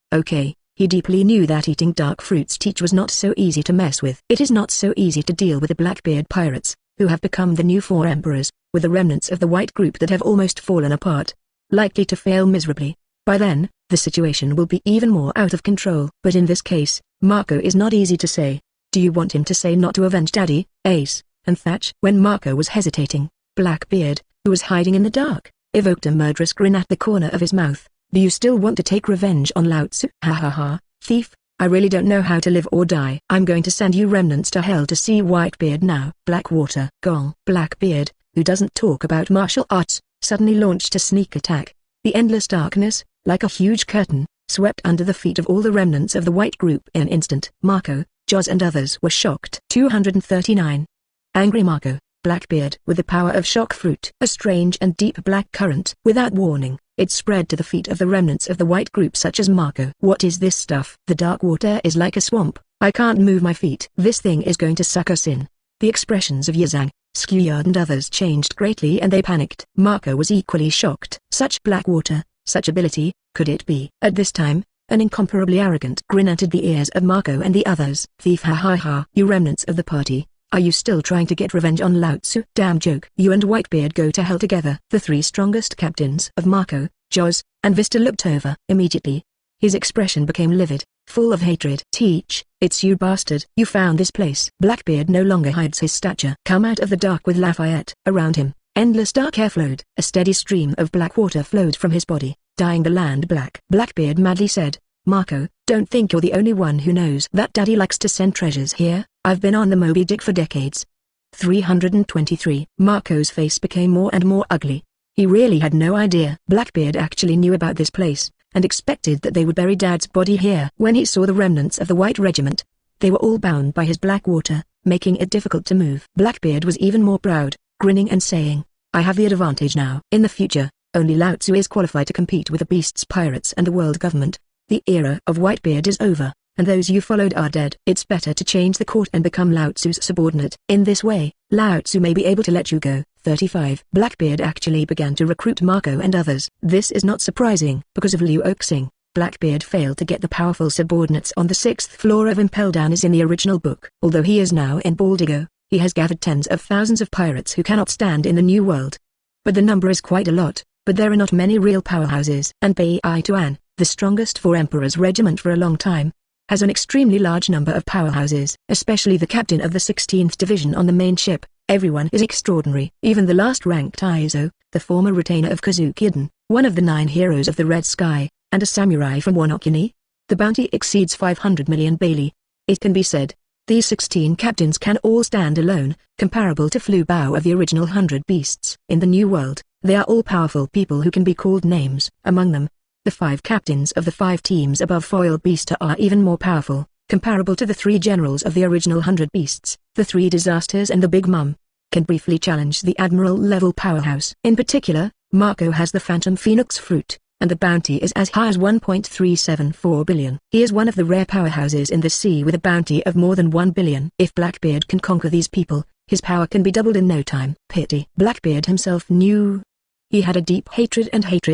he deeply knew that eating dark fruits Teach was not so easy to mess with. It is not so easy to deal with the Blackbeard pirates, who have become the new four emperors, with the remnants of the White Group that have almost fallen apart, likely to fail miserably. By then, the situation will be even more out of control. But in this case, Marco is not easy to say. Do you want him to say not to avenge Daddy, Ace, and Thatch? When Marco was hesitating, Blackbeard, who was hiding in the dark, evoked a murderous grin at the corner of his mouth. Do you still want to take revenge on Lao Tzu? Ha ha ha, thief, I really don't know how to live or die. I'm going to send you remnants to hell to see Whitebeard now. Blackwater Gong. Blackbeard, who doesn't talk about martial arts, suddenly launched a sneak attack. The endless darkness, like a huge curtain, swept under the feet of all the remnants of the White Group in an instant. Marco, Joz and others were shocked. 239. Angry Marco, Blackbeard with the power of shock fruit. A strange and deep black current. Without warning, it spread to the feet of the remnants of the White Group such as Marco. What is this stuff? The dark water is like a swamp. I can't move my feet. This thing is going to suck us in. The expressions of Yazang, Skuyard and others changed greatly and they panicked. Marco was equally shocked. Such black water, such ability, could it be? At this time, an incomparably arrogant grin entered the ears of Marco and the others. Thief, ha ha ha. You remnants of the party, are you still trying to get revenge on Lao Tzu? Damn joke. You and Whitebeard go to hell together. The three strongest captains of Marco, Joz, and Vista looked over. Immediately, his expression became livid, full of hatred. Teach, it's you bastard. You found this place. Blackbeard no longer hides his stature. Come out of the dark with Lafayette. Around him, endless dark air flowed. A steady stream of black water flowed from his body, dyeing the land black. Blackbeard madly said, Marco, don't think you're the only one who knows that Daddy likes to send treasures here. I've been on the Moby Dick for decades. 323. Marco's face became more and more ugly. He really had no idea Blackbeard actually knew about this place, and expected that they would bury Dad's body here. When he saw the remnants of the White Regiment, they were all bound by his black water, making it difficult to move. Blackbeard was even more proud, grinning and saying, I have the advantage now. In the future, only Lao Tzu is qualified to compete with the beasts, pirates and the world government. The era of Whitebeard is over, and those you followed are dead. It's better to change the court and become Lao Tzu's subordinate. In this way, Lao Tzu may be able to let you go. 35. Blackbeard actually began to recruit Marco and others. This is not surprising. Because of Liu Oxing, Blackbeard failed to get the powerful subordinates on the 6th floor of Impel Down as in the original book. Although he is now in Baldigo, he has gathered tens of thousands of pirates who cannot stand in the New World. But the number is quite a lot, but there are not many real powerhouses. And Bai Tuan, the strongest for Emperor's regiment for a long time, has an extremely large number of powerhouses, especially the captain of the 16th Division on the main ship. Everyone is extraordinary. Even the last-ranked Aizo, the former retainer of Kazuki-eden, one of the 9 heroes of the Red Sky, and a samurai from Wano Kuni. The bounty exceeds 500 million Bailey. It can be said, these 16 captains can all stand alone, comparable to Flu Bao of the original 100 Beasts. In the New World, they are all powerful people who can be called names. Among them, the 5 captains of the 5 teams above Foil Beaster are even more powerful, comparable to the 3 generals of the original 100 Beasts. The 3 Disasters and the Big Mum can briefly challenge the Admiral-level powerhouse. In particular, Marco has the Phantom Phoenix fruit, and the bounty is as high as 1.374 billion. He is one of the rare powerhouses in the sea with a bounty of more than 1 billion. If Blackbeard can conquer these people, his power can be doubled in no time. Pity. Blackbeard himself knew he had a deep hatred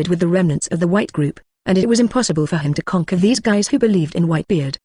with the remnants of the White Group, and it was impossible for him to conquer these guys who believed in Whitebeard.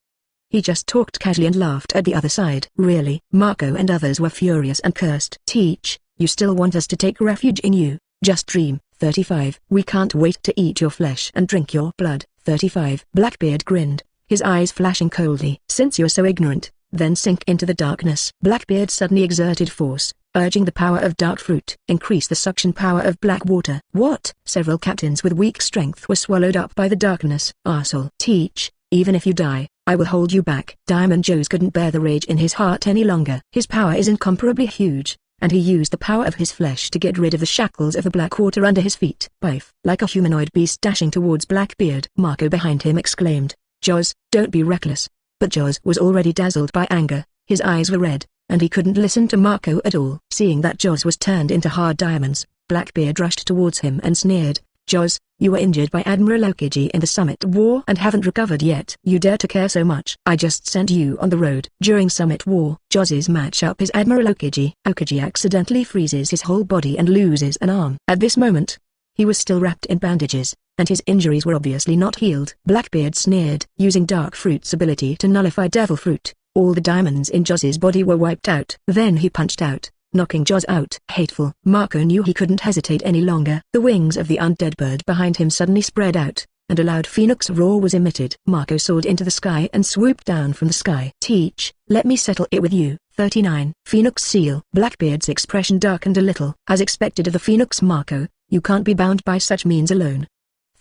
He just talked casually and laughed at the other side. Really, Marco and others were furious and cursed. Teach, You still want us to take refuge in you? Just dream. 35. We can't wait to eat your flesh and drink your blood. 35. Blackbeard grinned, his eyes flashing coldly. Since you're so ignorant, then sink into the darkness. Blackbeard suddenly exerted force, urging the power of dark fruit. Increase the suction power of black water. What? Several captains with weak strength were swallowed up by the darkness. Arsehole. Teach, even if you die, I will hold you back. Diamond Joes couldn't bear the rage in his heart any longer. His power is incomparably huge, and he used the power of his flesh to get rid of the shackles of the black water under his feet. Bife. Like a humanoid beast dashing towards Blackbeard. Marco behind him exclaimed, Jaws, don't be reckless. But Jaws was already dazzled by anger, his eyes were red, and he couldn't listen to Marco at all. Seeing that Jaws was turned into hard diamonds, Blackbeard rushed towards him and sneered, Jaws, you were injured by Admiral Aokiji in the Summit War and haven't recovered yet. You dare to care so much? I just sent you on the road. During Summit War, Jaws' matchup is Admiral Aokiji. Aokiji accidentally freezes his whole body and loses an arm. At this moment, he was still wrapped in bandages, and his injuries were obviously not healed. Blackbeard sneered. Using Dark Fruit's ability to nullify Devil Fruit, all the diamonds in Jaws' body were wiped out. Then he punched out, knocking Jaws out. Hateful. Marco knew he couldn't hesitate any longer. The wings of the undead bird behind him suddenly spread out, and a loud phoenix roar was emitted. Marco soared into the sky and swooped down from the sky. Teach, let me settle it with you. 39. Phoenix Seal. Blackbeard's expression darkened a little. As expected of the Phoenix Marco, you can't be bound by such means alone.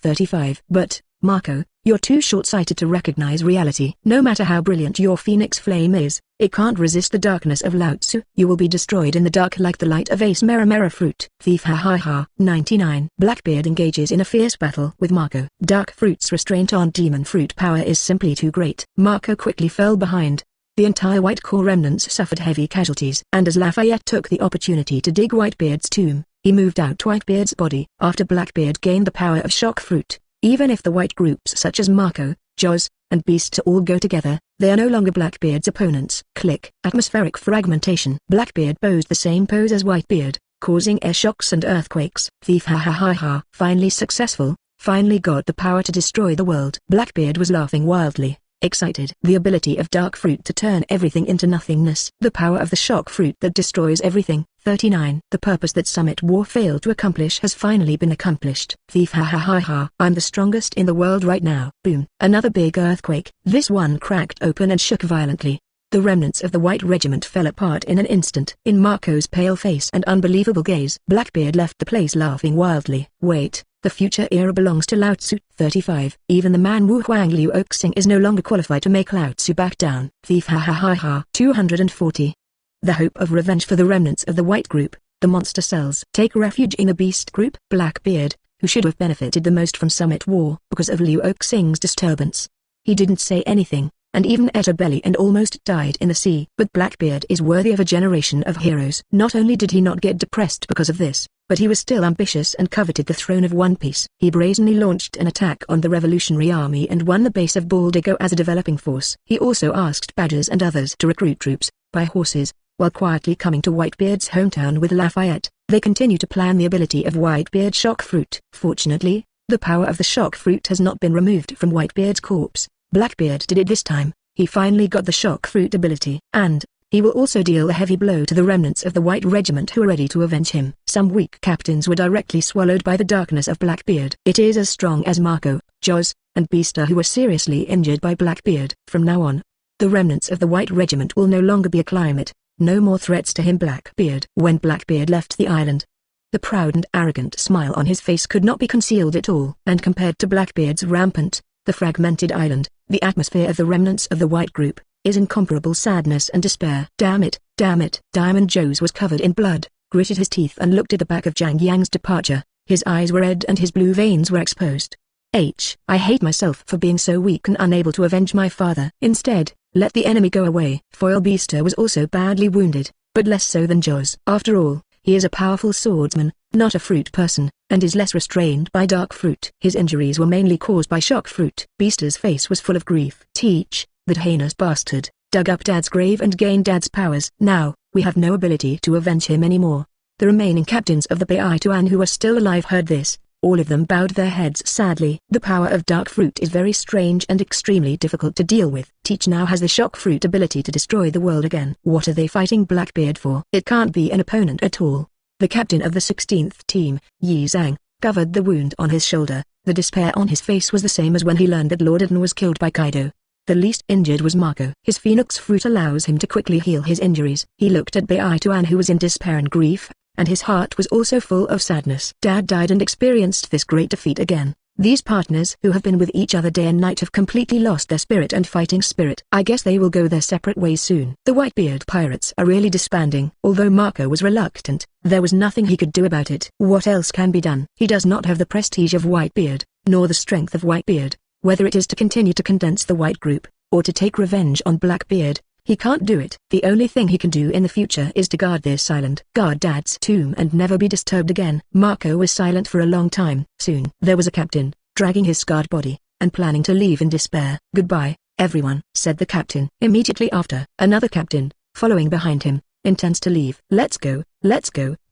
35. But, Marco, you're too short-sighted to recognize reality. No matter how brilliant your phoenix flame is, it can't resist the darkness of Lao Tzu. You will be destroyed in the dark like the light of Ace Mera fruit. Thief. Ha ha ha. 99. Blackbeard engages in a fierce battle with Marco. Dark Fruit's restraint on demon fruit power is simply too great. Marco quickly fell behind. The entire White Core remnants suffered heavy casualties. And as Lafayette took the opportunity to dig Whitebeard's tomb, he moved out Whitebeard's body. After Blackbeard gained the power of shock fruit, even if the white groups such as Marco, Jaws, and Beasts all go together, they are no longer Blackbeard's opponents. Click. Atmospheric fragmentation. Blackbeard posed the same pose as Whitebeard, causing air shocks and earthquakes. Thief. Ha ha ha ha. Finally successful, finally got the power to destroy the world. Blackbeard was laughing wildly, excited. The ability of dark fruit to turn everything into nothingness. The power of the shock fruit that destroys everything. 39. The purpose that Summit War failed to accomplish has finally been accomplished. Thief. Ha ha ha ha. I'm the strongest in the world right now. Boom. Another big earthquake. This one cracked open and shook violently. The remnants of the White Regiment fell apart in an instant. In Marco's pale face and unbelievable gaze, Blackbeard left the place laughing wildly. Wait, the future era belongs to Lao Tzu. 35. Even the man Wu Huang Liu Oxing is no longer qualified to make Lao Tzu back down. Thief. Ha ha ha ha. 240. The hope of revenge for the remnants of the White Group, the monster cells. Take refuge in the Beast Group. Blackbeard, who should have benefited the most from Summit War because of Liu Oxing's disturbance. He didn't say anything, and even ate a belly and almost died in the sea. But Blackbeard is worthy of a generation of heroes. Not only did he not get depressed because of this, but he was still ambitious and coveted the throne of One Piece. He brazenly launched an attack on the Revolutionary Army and won the base of Baldigo as a developing force. He also asked Badgers and others to recruit troops, buy horses, while quietly coming to Whitebeard's hometown with Lafayette. They continue to plan the ability of Whitebeard shock fruit. Fortunately, the power of the shock fruit has not been removed from Whitebeard's corpse. Blackbeard did it this time. He finally got the shock fruit ability. And he will also deal a heavy blow to the remnants of the White Regiment who are ready to avenge him. Some weak captains were directly swallowed by the darkness of Blackbeard. It is as strong as Marco, Jaws, and Beaster who were seriously injured by Blackbeard. From now on, the remnants of the White Regiment will no longer be a climate. No more threats to him. Blackbeard. When Blackbeard left the island, the proud and arrogant smile on his face could not be concealed at all. And compared to Blackbeard's rampant, the fragmented island, the atmosphere of the remnants of the White Group, is incomparable sadness and despair. Damn it, damn it. Diamond Joes was covered in blood, gritted his teeth and looked at the back of Jiang Yang's departure. His eyes were red and his blue veins were exposed. I hate myself for being so weak and unable to avenge my father. Instead, let the enemy go away. Foil Beaster was also badly wounded, but less so than Jaws. After all, he is a powerful swordsman, not a fruit person, and is less restrained by dark fruit. His injuries were mainly caused by shock fruit. Beaster's face was full of grief. Teach, that heinous bastard, dug up Dad's grave and gained Dad's powers. Now, we have no ability to avenge him anymore. The remaining captains of the Baituan who are still alive heard this. All of them bowed their heads sadly. The power of dark fruit is very strange and extremely difficult to deal with. Teach now has the shock fruit ability to destroy the world again. What are they fighting Blackbeard for? It can't be an opponent at all. The captain of the 16th team, Yi Zhang, covered the wound on his shoulder. The despair on his face was the same as when he learned that Lord Eden was killed by Kaido. The least injured was Marco. His phoenix fruit allows him to quickly heal his injuries. He looked at Baituan, who was in despair and grief, and his heart was also full of sadness. Dad died and experienced this great defeat again. These partners who have been with each other day and night have completely lost their spirit and fighting spirit. I guess they will go their separate ways soon. The Whitebeard pirates are really disbanding. Although Marco was reluctant, there was nothing he could do about it. What else can be done? He does not have the prestige of Whitebeard, nor the strength of Whitebeard. Whether it is to continue to condense the White group, or to take revenge on Blackbeard, he can't do it. The only thing he can do in the future is to guard this island. Guard Dad's tomb and never be disturbed again. Marco was silent for a long time. Soon, there was a captain, dragging his scarred body, and planning to leave in despair. "Goodbye, everyone," said the captain. Immediately after, another captain, following behind him, intends to leave. Let's go,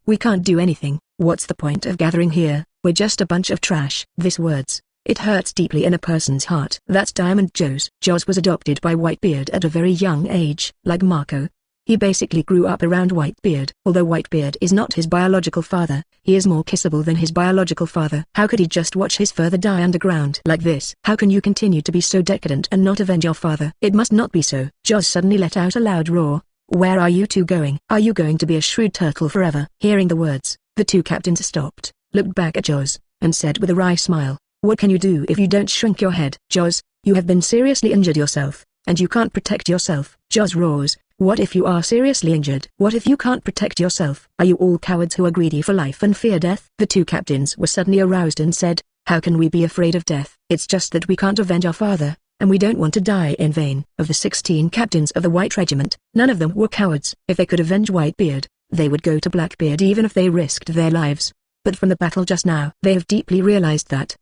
we can't do anything. What's the point of gathering here? We're just a bunch of trash." These words, it hurts deeply in a person's heart. That's Diamond Joe's. Joes was adopted by Whitebeard at a very young age. Like Marco, he basically grew up around Whitebeard. Although Whitebeard is not his biological father, he is more kissable than his biological father. How could he just watch his father die underground like this? How can you continue to be so decadent and not avenge your father? It must not be so. Joes suddenly let out a loud roar. "Where are you two going? Are you going to be a shrewd turtle forever?" Hearing the words, the two captains stopped, looked back at Joes, and said with a wry smile, "What can you do if you don't shrink your head?" "Joes, you have been seriously injured yourself, and you can't protect yourself." Joes roars, "What if you are seriously injured? What if you can't protect yourself? Are you all cowards who are greedy for life and fear death?" The two captains were suddenly aroused and said, "How can we be afraid of death? It's just that we can't avenge our father, and we don't want to die in vain." Of the 16 captains of the White Regiment, none of them were cowards. If they could avenge Whitebeard, they would go to Blackbeard even if they risked their lives. But from the battle just now, they have deeply realized that,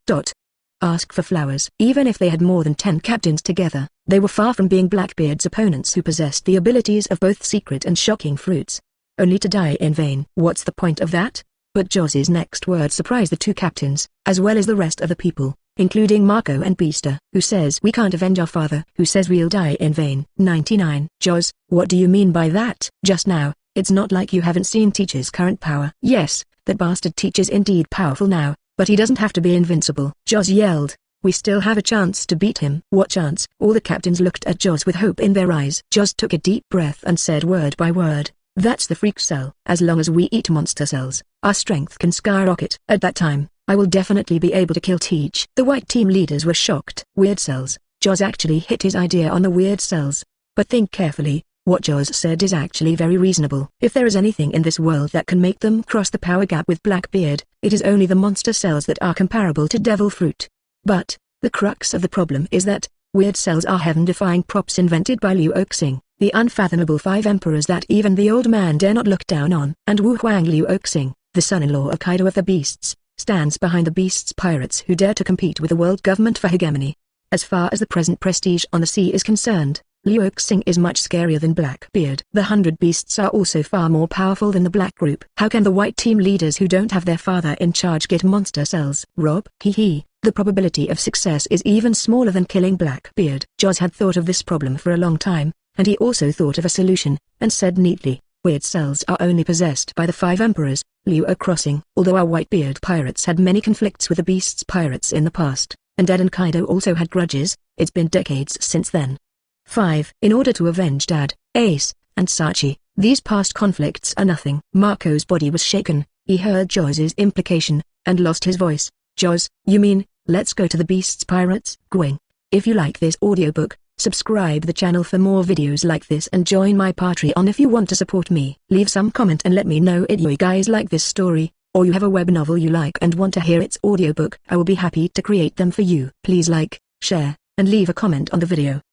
ask for flowers. Even if they had more than 10 captains together, they were far from being Blackbeard's opponents, who possessed the abilities of both secret and shocking fruits. Only to die in vain. What's the point of that? But Joes's next words surprised the two captains, as well as the rest of the people, including Marco and Beaster. "Who says we can't avenge our father? Who says we'll die in vain?" 99. Joes, what do you mean by that? Just now, it's not like you haven't seen Teacher's current power. Yes, that bastard Teacher's indeed powerful now, but he doesn't have to be invincible. Joes yelled, "We still have a chance to beat him." "What chance?" All the captains looked at Joes with hope in their eyes. Joes took a deep breath and said word by word, "That's the freak cell. As long as we eat monster cells, our strength can skyrocket. At that time, I will definitely be able to kill Teach." The White team leaders were shocked. Weird cells. Joes actually hit his idea on the weird cells. But think carefully. What Joes said is actually very reasonable. If there is anything in this world that can make them cross the power gap with Blackbeard, it is only the monster cells that are comparable to devil fruit. But, the crux of the problem is that, weird cells are heaven-defying props invented by Liu Oxing, the unfathomable 5 emperors that even the old man dare not look down on. And Wu Huang Liu Oxing, the son-in-law of Kaido of the Beasts, stands behind the Beasts pirates who dare to compete with the world government for hegemony. As far as the present prestige on the sea is concerned, Liu Oxing is much scarier than Blackbeard. The 100 Beasts are also far more powerful than the Black Group. How can the White team leaders who don't have their father in charge get monster cells? Rob? The probability of success is even smaller than killing Blackbeard. Joes had thought of this problem for a long time, and he also thought of a solution, and said neatly, "Weird cells are only possessed by the 5 emperors, Liu Crossing." Although our Whitebeard pirates had many conflicts with the Beasts pirates in the past, and Dad and Kaido also had grudges, it's been decades since then. 5. In order to avenge Dad, Ace, and Sachi, these past conflicts are nothing. Marco's body was shaken. He heard Joes's implication, and lost his voice. "Joes, you mean, let's go to the Beasts pirates?" Going. If you like this audiobook, subscribe the channel for more videos like this and join my Patreon if you want to support me. Leave some comment and let me know if you guys like this story, or you have a web novel you like and want to hear its audiobook. I will be happy to create them for you. Please like, share, and leave a comment on the video.